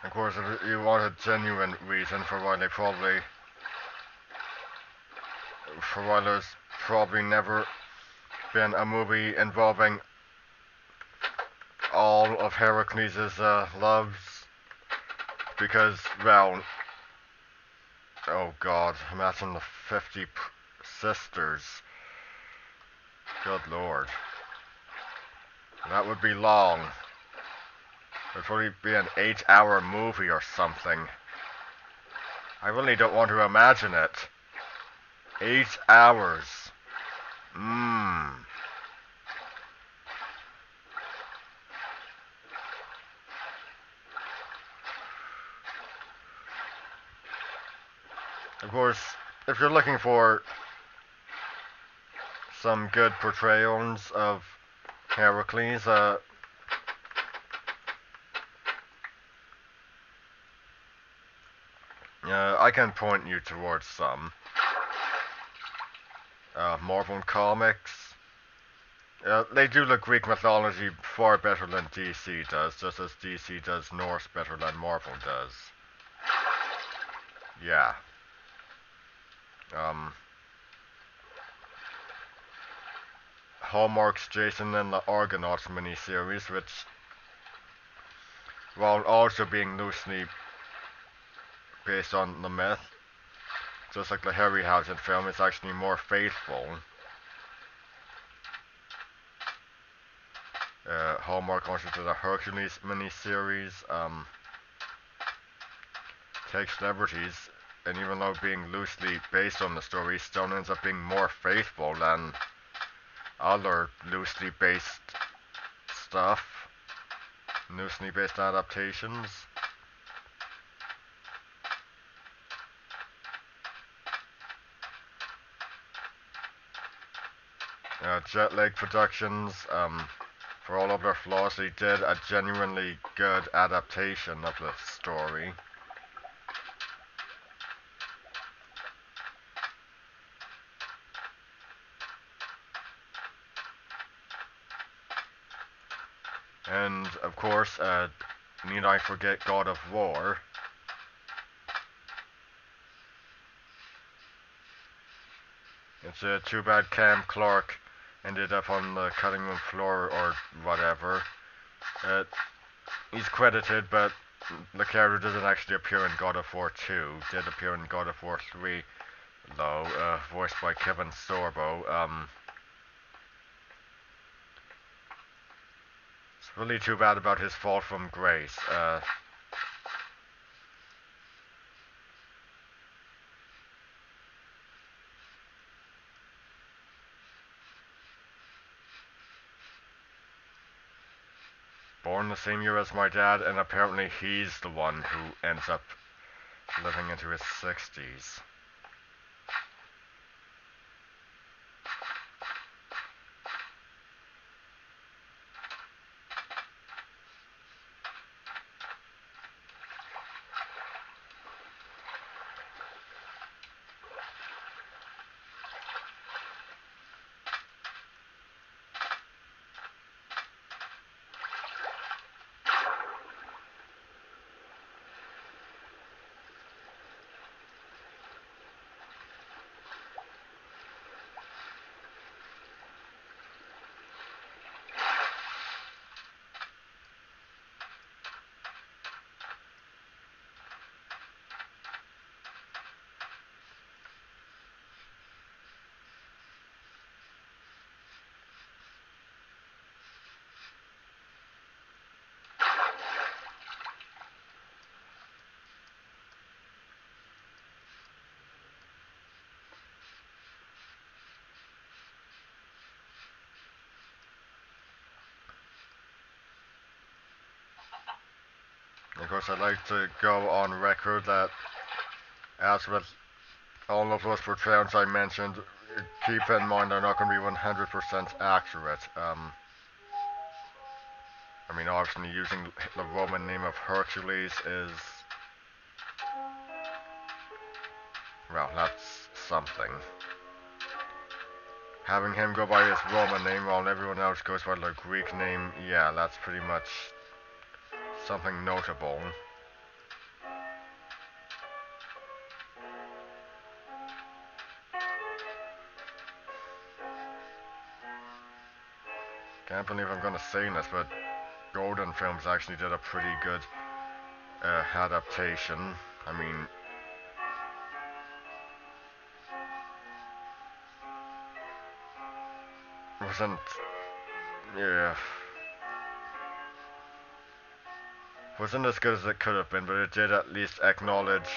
Of course, if you want a genuine reason for why they probably, for why there's probably never been a movie involving all of Heracles' loves, because, well, oh god, imagine the 50 sisters. Good lord. That would be long. It would probably be an 8-hour movie or something. I really don't want to imagine it. 8 hours. Mmm. Of course, if you're looking for some good portrayals of Heracles, I can point you towards some. Marvel Comics. They do the Greek mythology far better than DC does, just as DC does Norse better than Marvel does. Yeah. Um, Hallmark's Jason and the Argonauts miniseries, which, while also being loosely based on the myth, just like the Harryhausen film, is actually more faithful. Hallmark also did a Hercules miniseries, takes celebrities, and even though being loosely based on the story, still ends up being more faithful than other loosely based stuff, loosely based adaptations. Jetlag Productions, for all of their flaws, they did a genuinely good adaptation of the story. And, of course, need I forget God of War? It's too bad Cam Clark ended up on the cutting room floor or whatever. He's credited, but the character doesn't actually appear in God of War 2. Did appear in God of War 3, though, voiced by Kevin Sorbo. It's really too bad about his fall from grace. Born the same year as my dad, and apparently he's the one who ends up living into his 60s. Of course, I'd like to go on record that, as with all of those portrayals I mentioned, keep in mind they're not going to be 100% accurate. I mean, obviously using the Roman name of Hercules is, well, that's something. Having him go by his Roman name while everyone else goes by their Greek name, yeah, that's pretty much something notable. Can't believe I'm gonna say this, but Golden Films actually did a pretty good adaptation. I mean, wasn't yeah, wasn't as good as it could have been, but it did at least acknowledge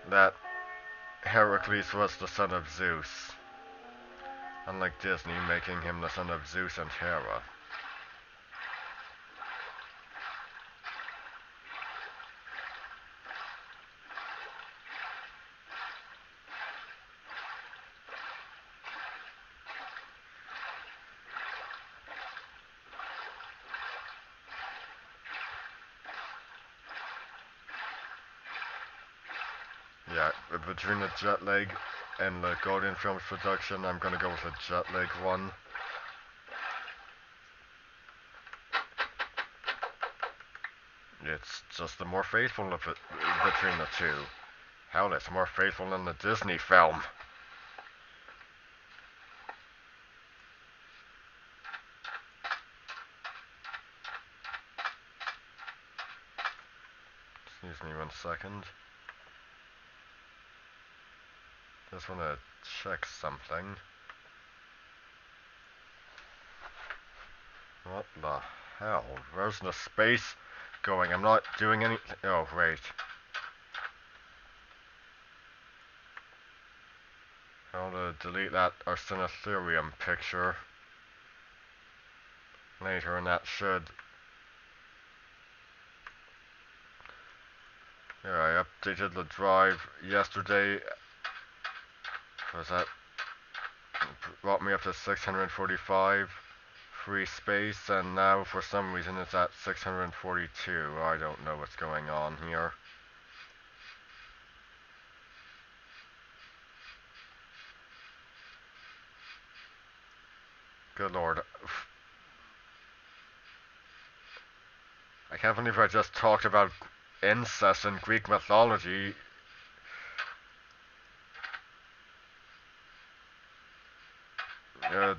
that Heracles was the son of Zeus, unlike Disney making him the son of Zeus and Hera. Yeah, between the jet lag and the Golden Films production, I'm gonna go with the jet lag one. It's just the more faithful of it between the two. Hell, it's more faithful than the Disney film. Excuse me 1 second. Just wanna check something. What the hell? Where's the space going? I'm not doing anything. Oh, wait. How to delete that Arsinotherium picture later, and that should. Yeah, I updated the drive yesterday. Was that brought me up to 645 free space, and now for some reason it's at 642. I don't know what's going on here. Good lord. I can't believe I just talked about incest in Greek mythology. Uh,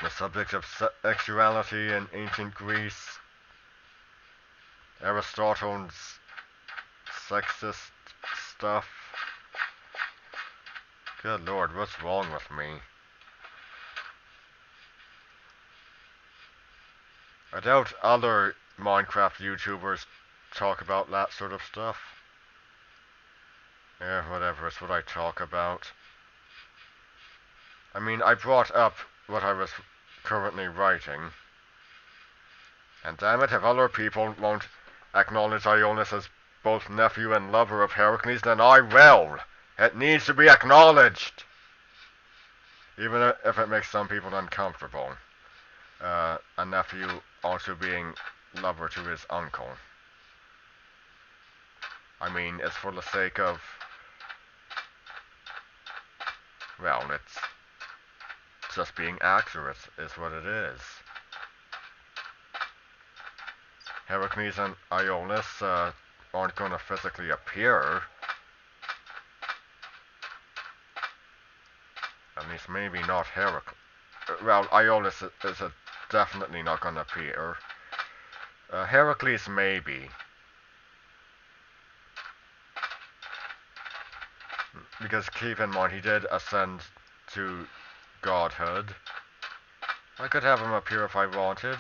the subject of sexuality in ancient Greece. Aristotle's sexist stuff. Good lord, what's wrong with me? I doubt other Minecraft YouTubers talk about that sort of stuff. Yeah, whatever, it's what I talk about. I mean, I brought up what I was currently writing. And damn it, if other people won't acknowledge Ionis as both nephew and lover of Heracles, then I will! It needs to be acknowledged! Even if it makes some people uncomfortable. A nephew also being lover to his uncle. I mean, it's for the sake of... Well, it's just being accurate is what it is. Heracles and Ionis aren't going to physically appear. At least maybe not Heracles. Well, Ionis is definitely not going to appear. Heracles maybe. Because keep in mind, he did ascend to godhood. I could have him appear if I wanted.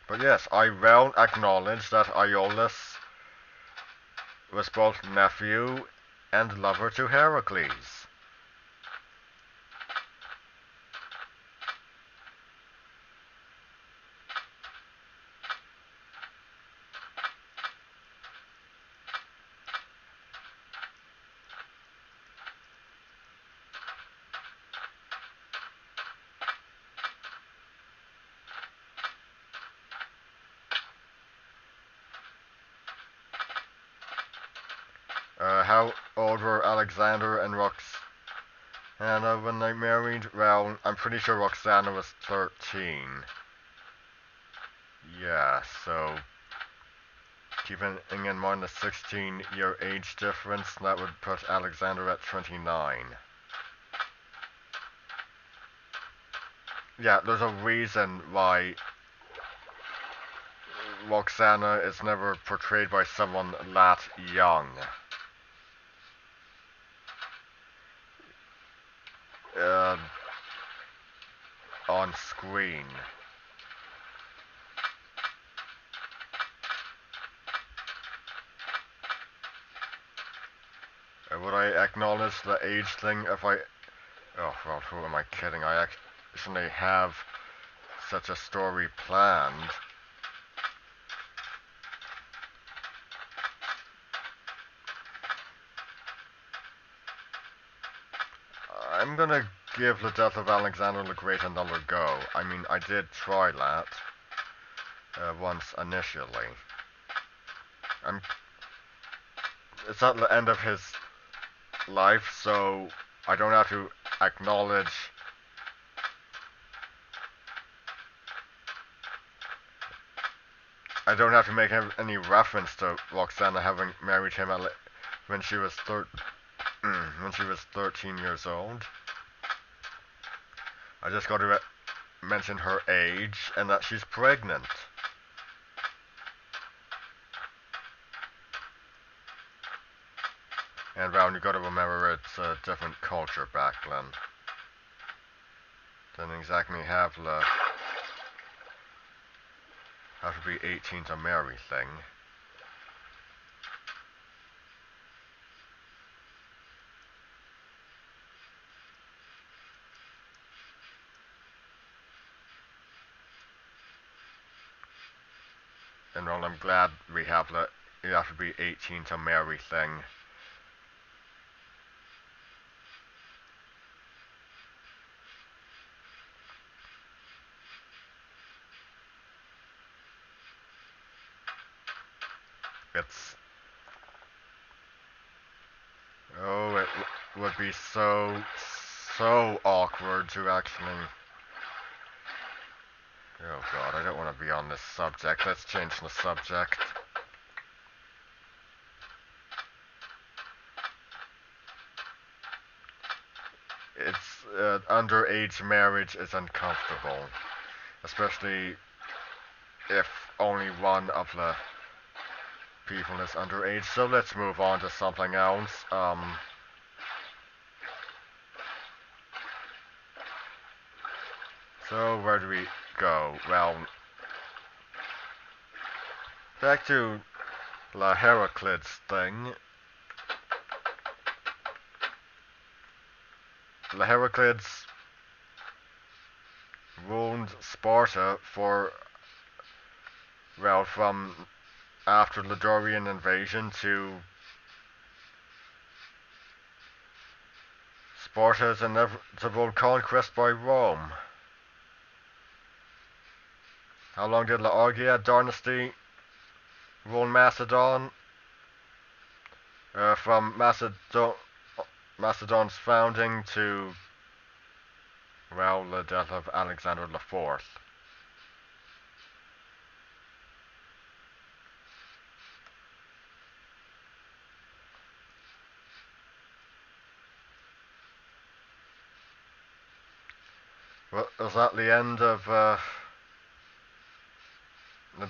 But yes, I will acknowledge that Iolus was both nephew and lover to Heracles. How old were Alexander and Roxana when they married? Well, I'm pretty sure Roxana was 13. Yeah, so keeping in mind the 16-year age difference, that would put Alexander at 29. Yeah, there's a reason why Roxana is never portrayed by someone that young. Uh, on screen. Would I acknowledge the age thing if I... Oh, well, who am I kidding? I actually have such a story planned. I'm gonna give the death of Alexander the Great another go. I mean, I did try that once initially. I'm, it's at the end of his life, so I don't have to acknowledge. I don't have to make any reference to Roxana having married him when she was when she was 13 years old. I just got to mention her age and that she's pregnant. And well, you got to remember it's a different culture back then. Didn't exactly have to be 18 to marry thing. And well, I'm glad we have you have to be 18 to marry thing. It's... Oh, it would be so awkward to actually... Oh god, I don't want to be on this subject. Let's change the subject. It's underage marriage is uncomfortable, especially if only one of the people is underage. So let's move on to something else. So where do we go? Well, back to the Heraclids thing. The Heraclids ruled Sparta for, well, from after the Dorian invasion to Sparta's inevitable conquest by Rome. How long did the Argead dynasty rule Macedon? From Macedon's founding to, well, the death of Alexander IV. Well, was that the end of the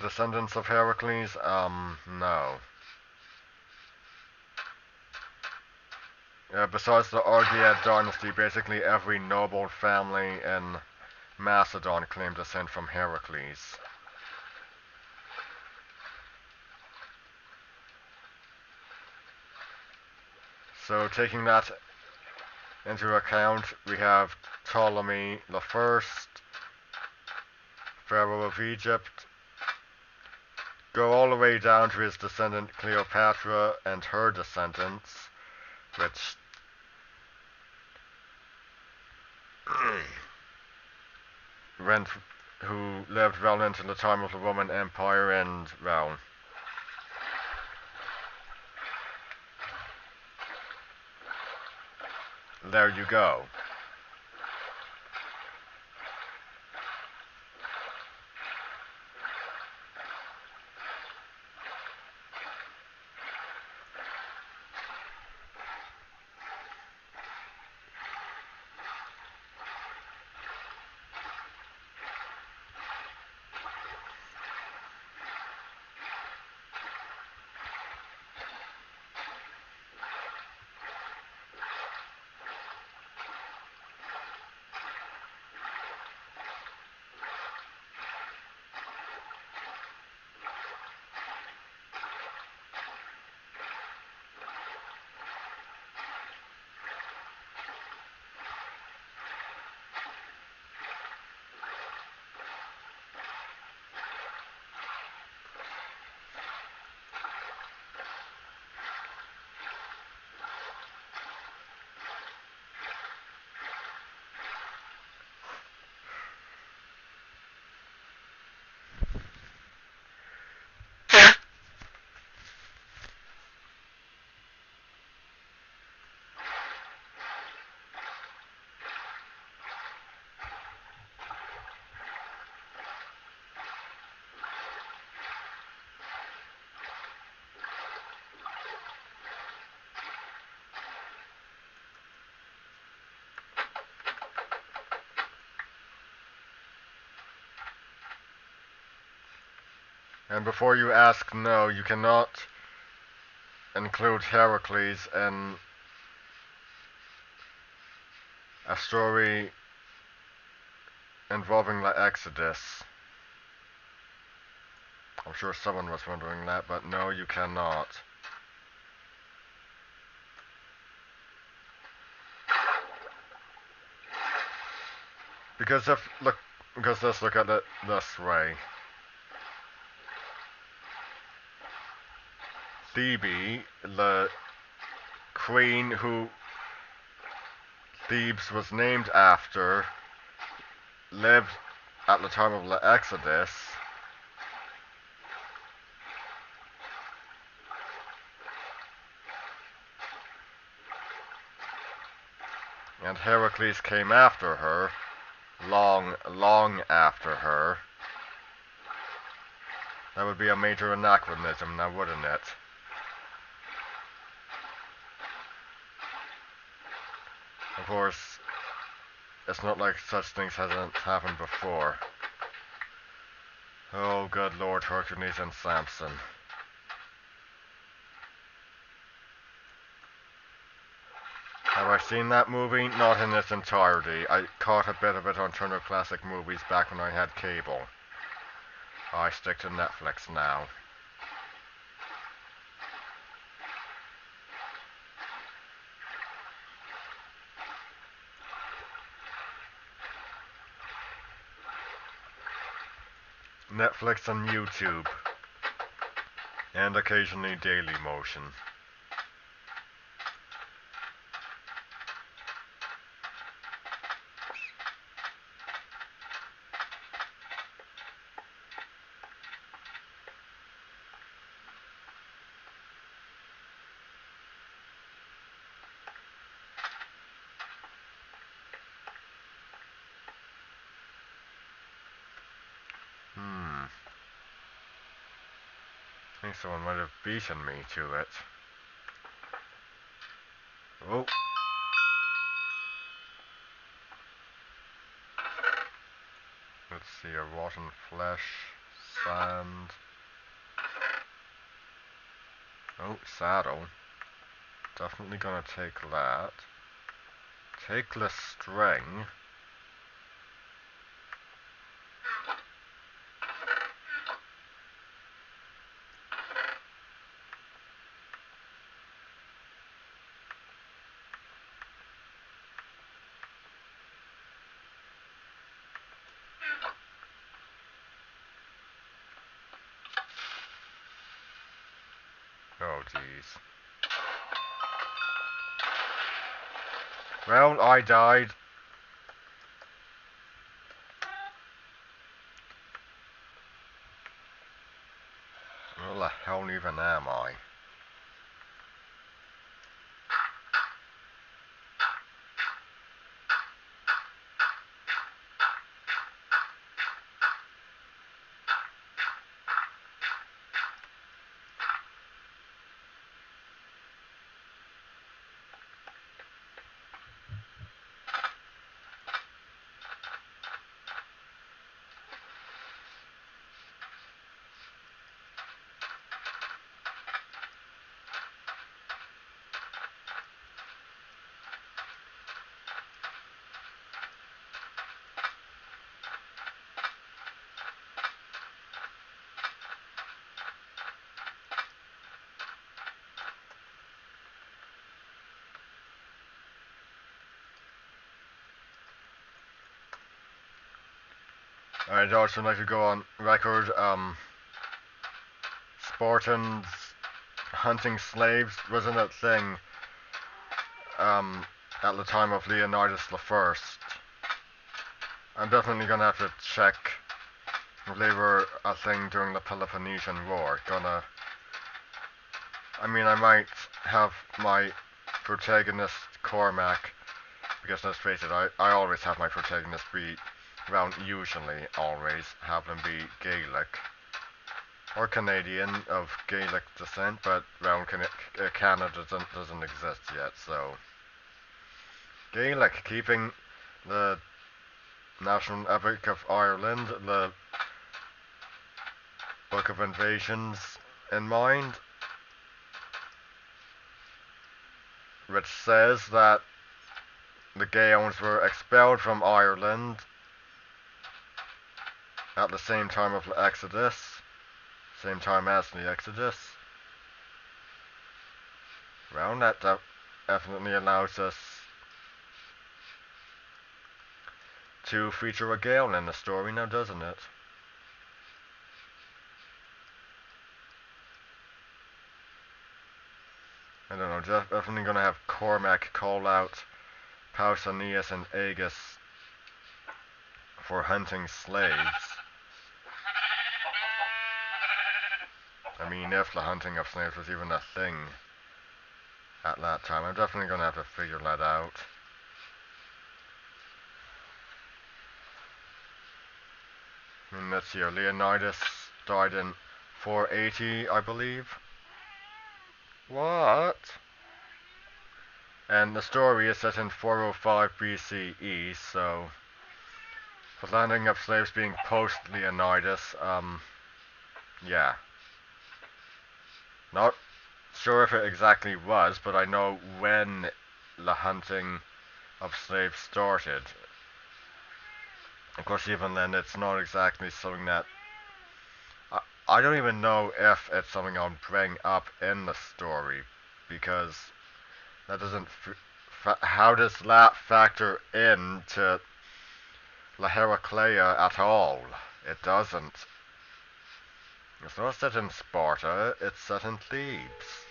descendants of Heracles? No. Besides the Argead dynasty, basically every noble family in Macedon claimed descent from Heracles. So taking that into account, we have Ptolemy the First, Pharaoh of Egypt, go all the way down to his descendant Cleopatra and her descendants, which went, who lived well into the time of the Roman Empire, and well, there you go. And before you ask, no, you cannot include Heracles in a story involving the Exodus. I'm sure someone was wondering that, but no, you cannot. Because let's look at it this way. Thebe, the queen who Thebes was named after, lived at the time of the Exodus, and Heracles came after her, long after her. That would be a major anachronism now, wouldn't it? Of course, it's not like such things hasn't happened before. Oh, good Lord, Hercules and Samson. Have I seen that movie? Not in its entirety. I caught a bit of it on Turner Classic Movies back when I had cable. I stick to Netflix now. Netflix and YouTube. And occasionally Dailymotion. I think someone might have beaten me to it. Oh. Let's see, a rotten flesh, sand. Oh, saddle. Definitely gonna take that. Take the string. Oh, jeez. Well, I died. Where the hell even am I? I'd also like to go on record, Spartans hunting slaves wasn't a thing, at the time of Leonidas the First. I'm definitely gonna have to check if they were a thing during the Peloponnesian War. I might have my protagonist Cormac, because let's face it, I always have my protagonist be, well, usually always have them be Gaelic. Or Canadian of Gaelic descent, but, well, Canada doesn't exist yet, so. Gaelic, keeping the national epic of Ireland, the Book of Invasions in mind, which says that the Gaels were expelled from Ireland at the same time of the Exodus, same time as the Exodus. Well, that definitely allows us to feature a Gael in the story now, doesn't it? I don't know, definitely gonna have Cormac call out Pausanias and Aegis for hunting slaves. I mean, if the hunting of slaves was even a thing at that time, I'm definitely gonna have to figure that out. I mean, let's see, Leonidas died in 480, I believe. What? And the story is set in 405 BCE, so the landing of slaves being post Leonidas, yeah. Not sure if it exactly was, but I know when the hunting of slaves started. Of course, even then, it's not exactly something that I don't even know if it's something I'll bring up in the story, because that doesn't. How does that factor into La Heraclea at all? It doesn't. It's not set in Sparta, it's set in Thebes.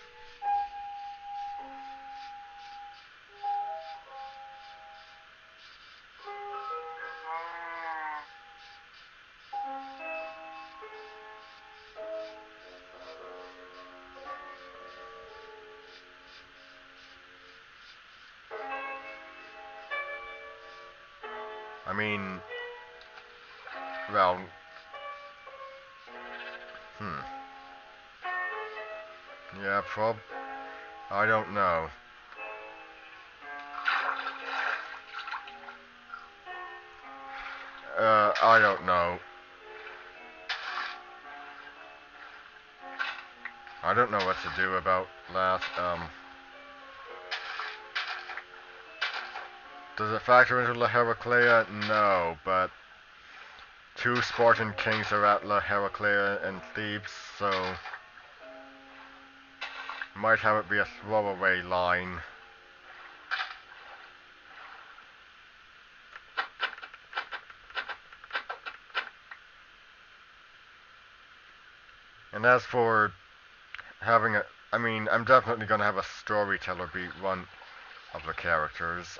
I mean, well, hmm. Yeah, I don't know. I don't know. I don't know what to do about that. Does it factor into La Heraclea? No, but two Spartan kings are at La Heraclea in Thebes, so might have it be a throwaway line. And as for having I mean, I'm definitely gonna have a storyteller be one of the characters.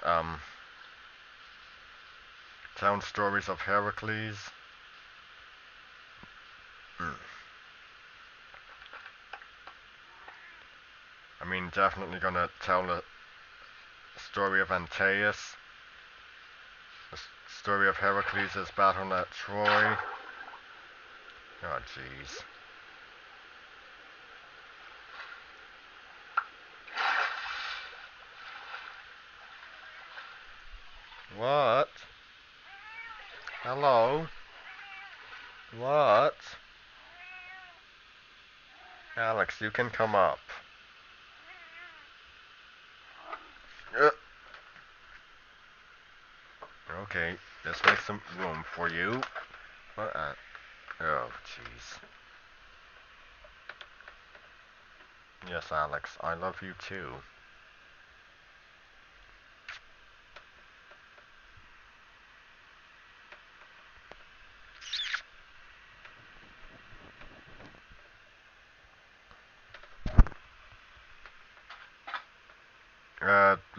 Town stories of Heracles. Hmm. I mean, definitely gonna tell the story of Antaeus, the story of Heracles' battle at Troy. Oh, jeez. What? Hello? What? Alex, you can come up. Uh, okay, let's make some room for you. What? Oh, jeez. Yes, Alex, I love you too.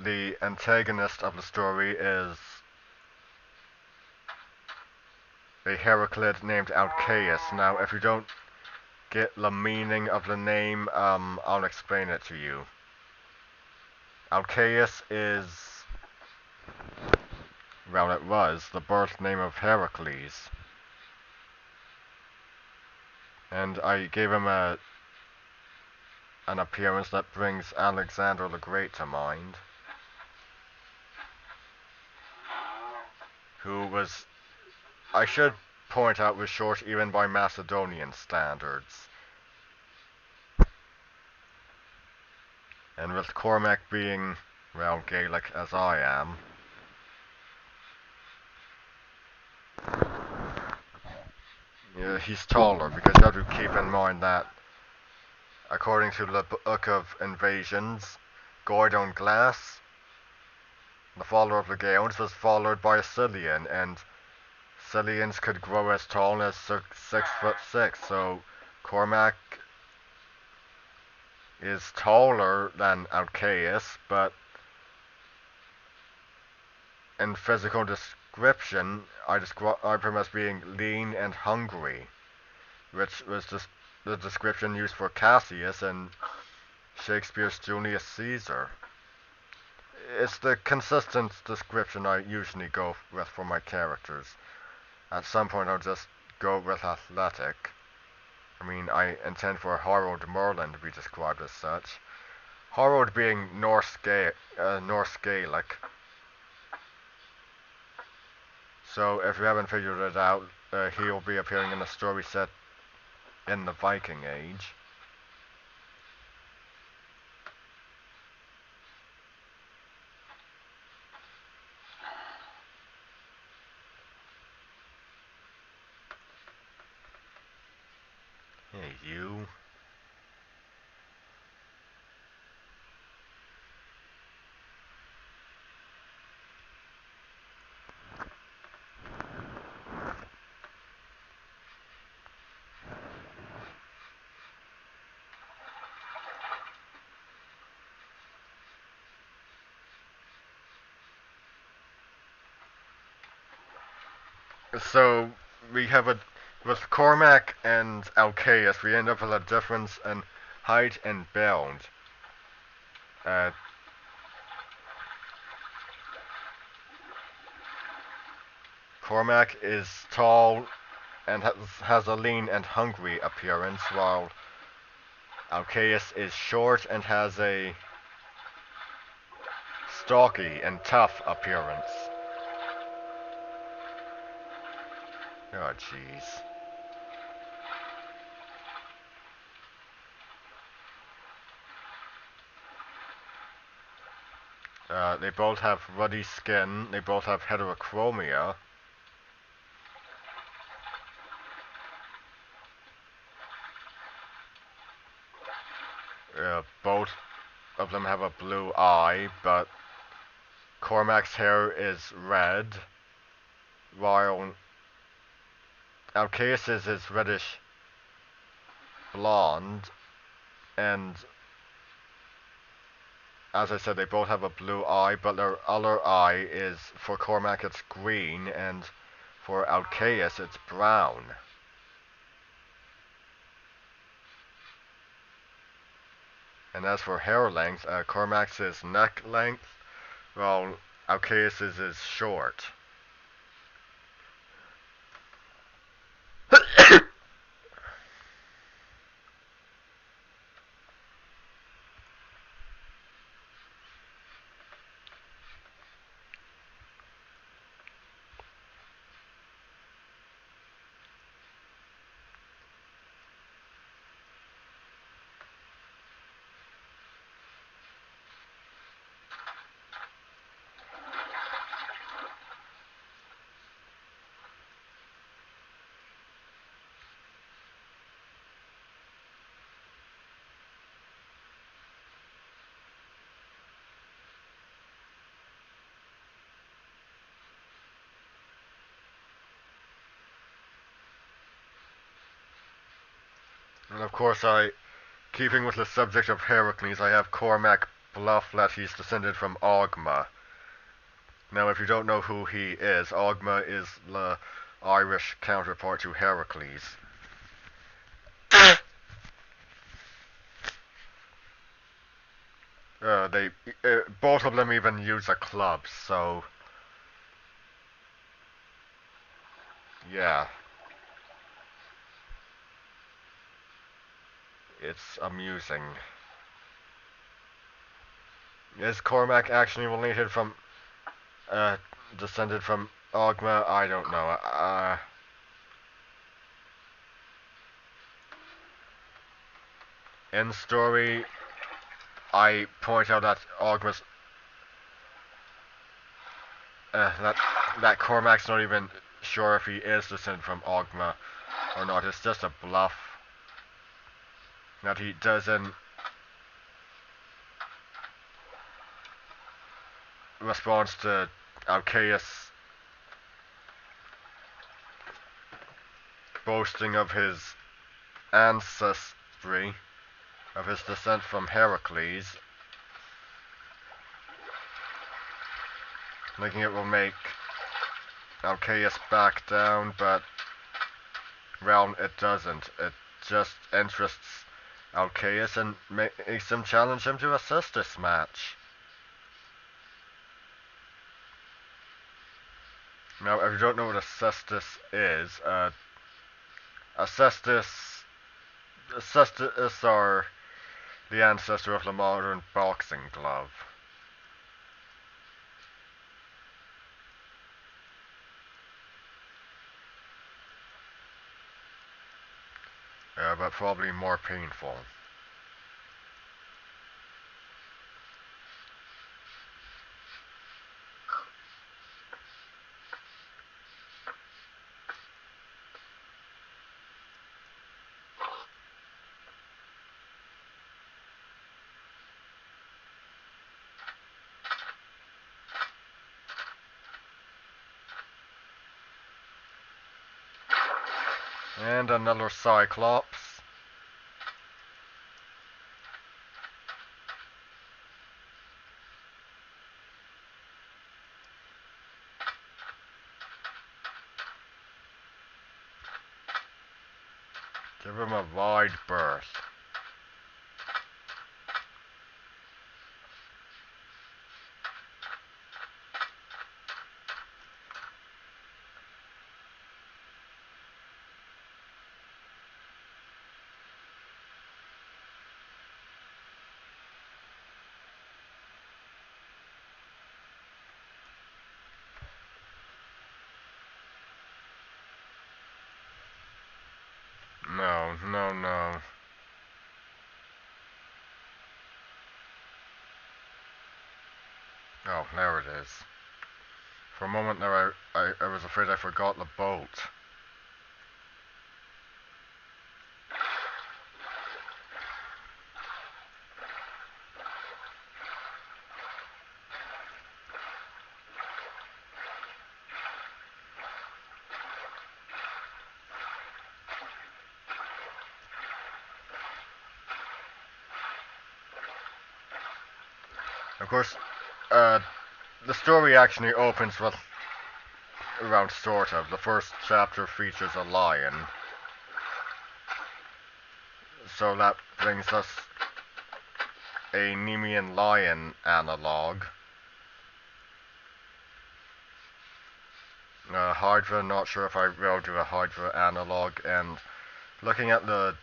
The antagonist of the story is a Heraclid named Alcaeus. Now, if you don't get the meaning of the name, I'll explain it to you. Alcaeus is, well, it was the birth name of Heracles. And I gave him an appearance that brings Alexander the Great to mind, who was, I should point out was short even by Macedonian standards. And with Cormac being, well, Gaelic as I am, yeah, he's taller, because you have to keep in mind that, according to the Book of Invasions, Gordon Glass, the follower of the Gaels, was followed by a Cillian, and Cillians could grow as tall as 6'6", so Cormac is taller than Alcaeus, but in physical description, I describe him as being lean and hungry, which was the description used for Cassius in Shakespeare's Julius Caesar. It's the consistent description I usually go with for my characters. At some point, I'll just go with athletic. I mean, I intend for Harold Merlin to be described as such. Harold being Norse Gaelic. So if you haven't figured it out, he'll be appearing in a story set in the Viking Age. Hey, you. So we have a with Cormac and Alcaeus, we end up with a difference in height and build. Uh, Cormac is tall and has a lean and hungry appearance, while Alcaeus is short and has a stocky and tough appearance. Oh, jeez. They both have ruddy skin. They both have heterochromia. Both of them have a blue eye, but Cormac's hair is red, while Alcaeus's is reddish blonde, and as I said, they both have a blue eye, but their other eye is, for Cormac it's green, and for Alcaeus it's brown. And as for hair length, Cormac's is neck length, while Alcaeus's is short. And of course, keeping with the subject of Heracles, I have Cormac bluff that he's descended from Ogma. Now, if you don't know who he is, Ogma is the Irish counterpart to Heracles. They both of them even use a club, so yeah, it's amusing. Is Cormac actually related from, uh, descended from Ogma? I don't know. in story, I point out that Ogma's that Cormac's not even sure if he is descended from Ogma or not. It's just a bluff. That he doesn't respond to Alcaeus boasting of his ancestry, of his descent from Heracles, thinking it will make Alcaeus back down, but, well, it doesn't. It just interests Alcaeus and makes him challenge him to a cestus match. Now, if you don't know what a cestus is, a cestus are the ancestor of the modern boxing glove. But probably more painful. And another Cyclops. Give him a wide berth. No, no, no. Oh, there it is. For a moment there, I was afraid I forgot the bolt. Of course, the story actually opens with around sort of. The first chapter features a lion. So that brings us a Nemean lion analog. Hydra, not sure if I will do a Hydra analog, and looking at the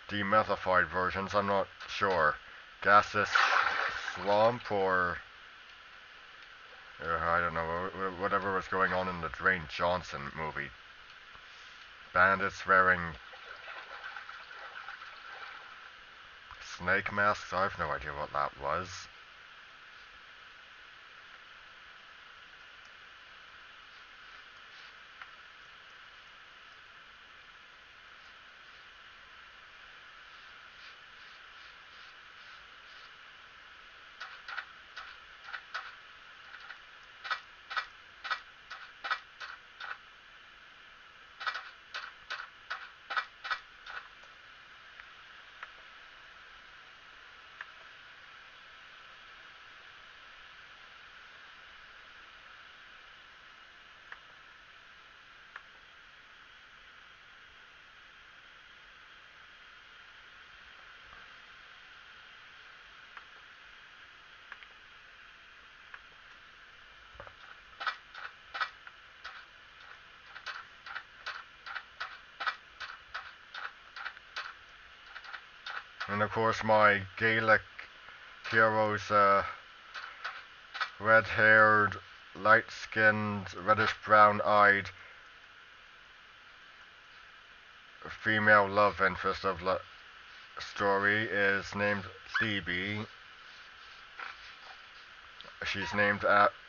demethified versions, I'm not sure. Gaseous Swamp or I don't know, whatever was going on in the Dwayne Johnson movie. Bandits wearing snake masks? I have no idea what that was. And of course my Gaelic heroes, red-haired, light-skinned, reddish-brown-eyed female love interest of story is named Thebe. She's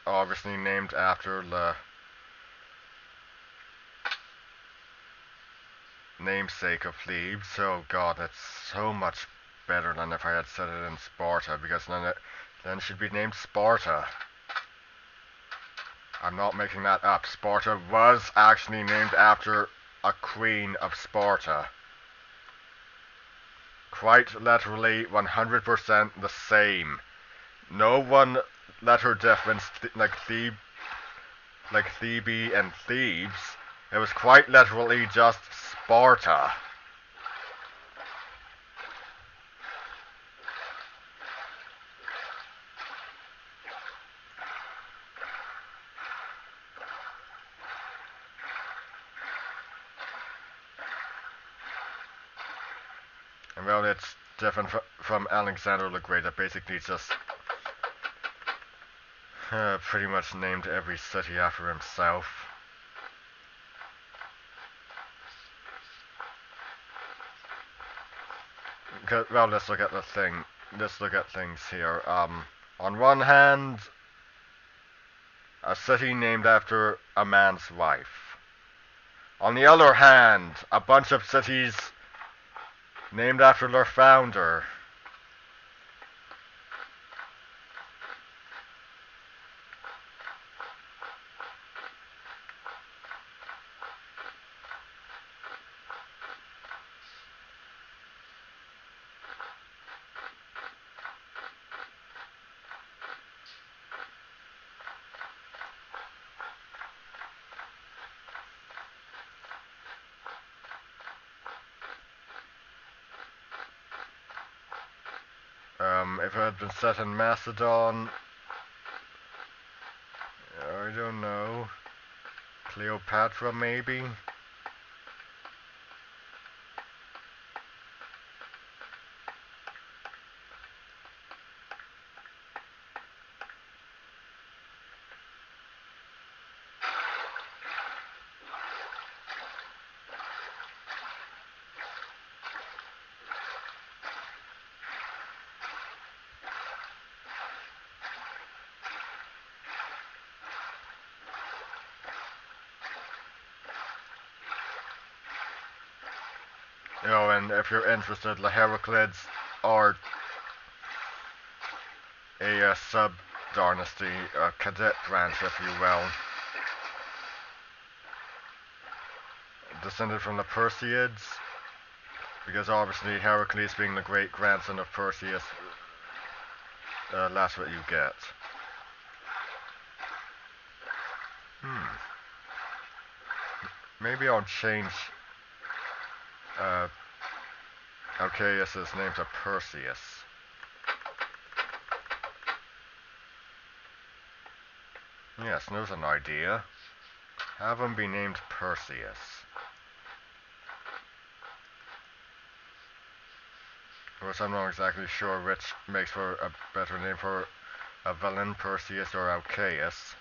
obviously named after the namesake of Thebes. So God, that's so much better than if I had said it in Sparta, because then she'd be named Sparta. I'm not making that up. Sparta was actually named after a queen of Sparta. Quite literally 100% the same. No one letter difference like Thebe and Thebes. It was quite literally just Sparta. And well, it's different from Alexander the Great, that basically just pretty much named every city after himself. Well, let's look at the thing. Let's look at things here. On one hand, a city named after a man's wife. On the other hand, a bunch of cities named after their founder. If it had been set in Macedon, I don't know. Cleopatra, maybe? Oh, and if you're interested, the Heraclids are a sub-dynasty, a cadet branch, if you will, descended from the Perseids, because obviously Heracles being the great-grandson of Perseus, that's what you get. Maybe I'll change Archaeus' name to Perseus. Yes, there's an idea. Have him be named Perseus. Of course, I'm not exactly sure which makes for a better name for a villain, Perseus or Archaeus.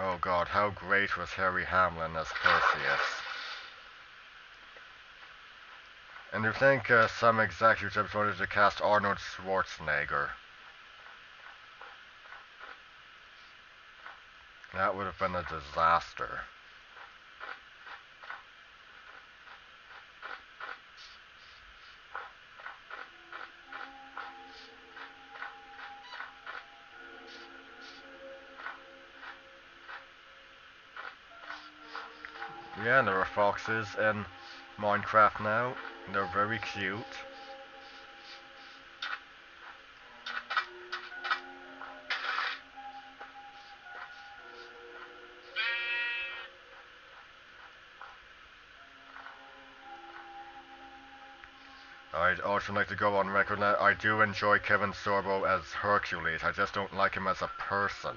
Oh God, how great was Harry Hamlin as Perseus. And you think some executives wanted to cast Arnold Schwarzenegger. That would have been a disaster. Yeah, there are foxes in Minecraft now. They're very cute. I'd also like to go on record that I do enjoy Kevin Sorbo as Hercules. I just don't like him as a person.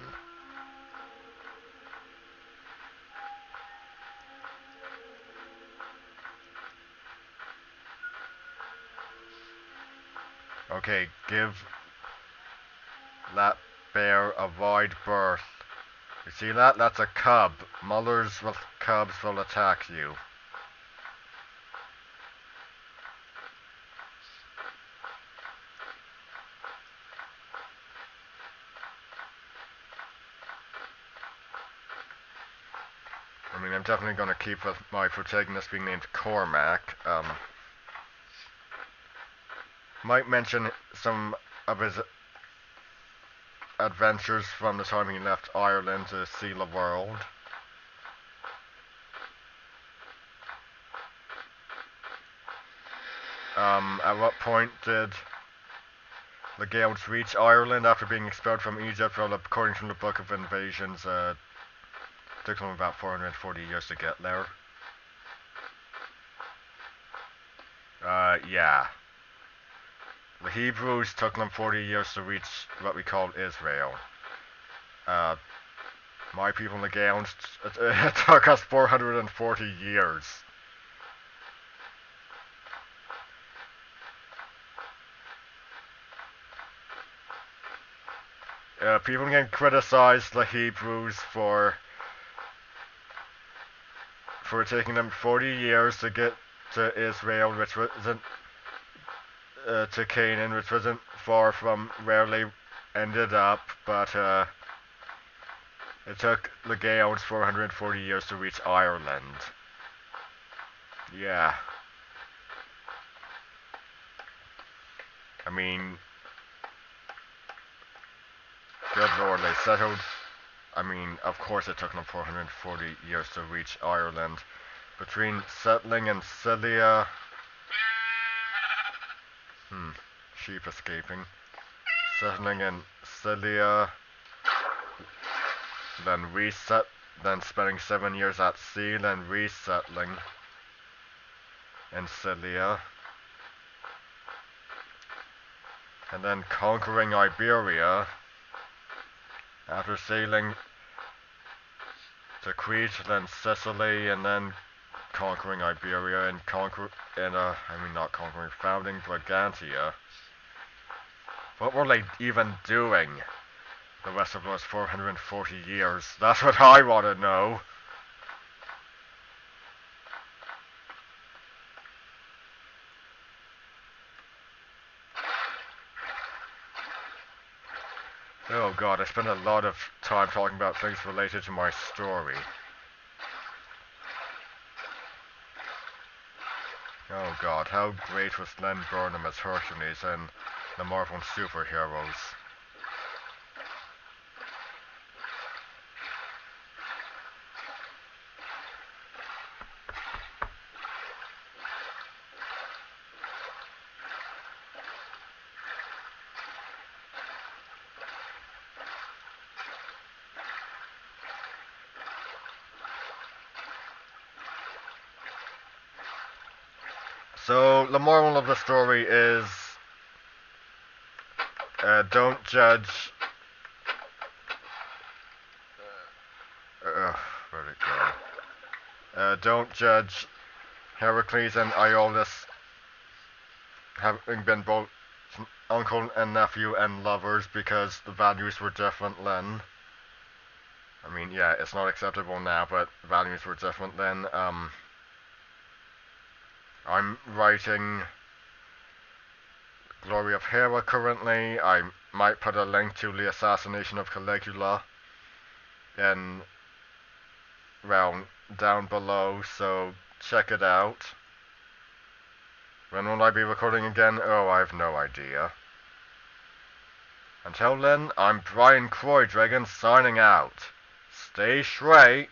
Okay, give that bear a wide berth You see that? That's a cub. Mothers with cubs will attack you. I mean, I'm definitely going to keep with my protagonist being named Cormac. Might mention some of his adventures from the time he left Ireland to see the world. At what point did the Gaels reach Ireland after being expelled from Egypt? Well, according to the Book of Invasions, it took them about 440 years to get there. Yeah. The Hebrews took them 40 years to reach what we call Israel. My people in the Gaels, it took us 440 years. People can criticize the Hebrews for taking them 40 years to get to Israel, which wasn't to Canaan, which wasn't far from where they ended up, but it took the Gaels 440 years to reach Ireland. Yeah. I mean, good lord, they settled. I mean, of course it took them 440 years to reach Ireland. Between settling in Scythia... sheep escaping. Settling in Scythia, then spending 7 years at sea, then resettling in Scythia, and then conquering Iberia after sailing to Crete, then Sicily, and then conquering Iberia and founding Brigantia. What were they even doing the rest of those 440 years? That's what I want to know. Oh god, I spent a lot of time talking about things related to my story. Oh god, how great was Len Burnham as Hercules in the Marvel Superheroes. So, the moral of the story is, don't judge, where'd it go? Don't judge Heracles and Iolaus having been both uncle and nephew and lovers because the values were different then. I mean, yeah, it's not acceptable now, but values were different then. I'm writing Glory of Hera currently. I might put a link to the assassination of Caligula in, well, down below, so check it out. When will I be recording again? Oh, I have no idea. Until then, I'm Brian Croydragon signing out. Stay straight.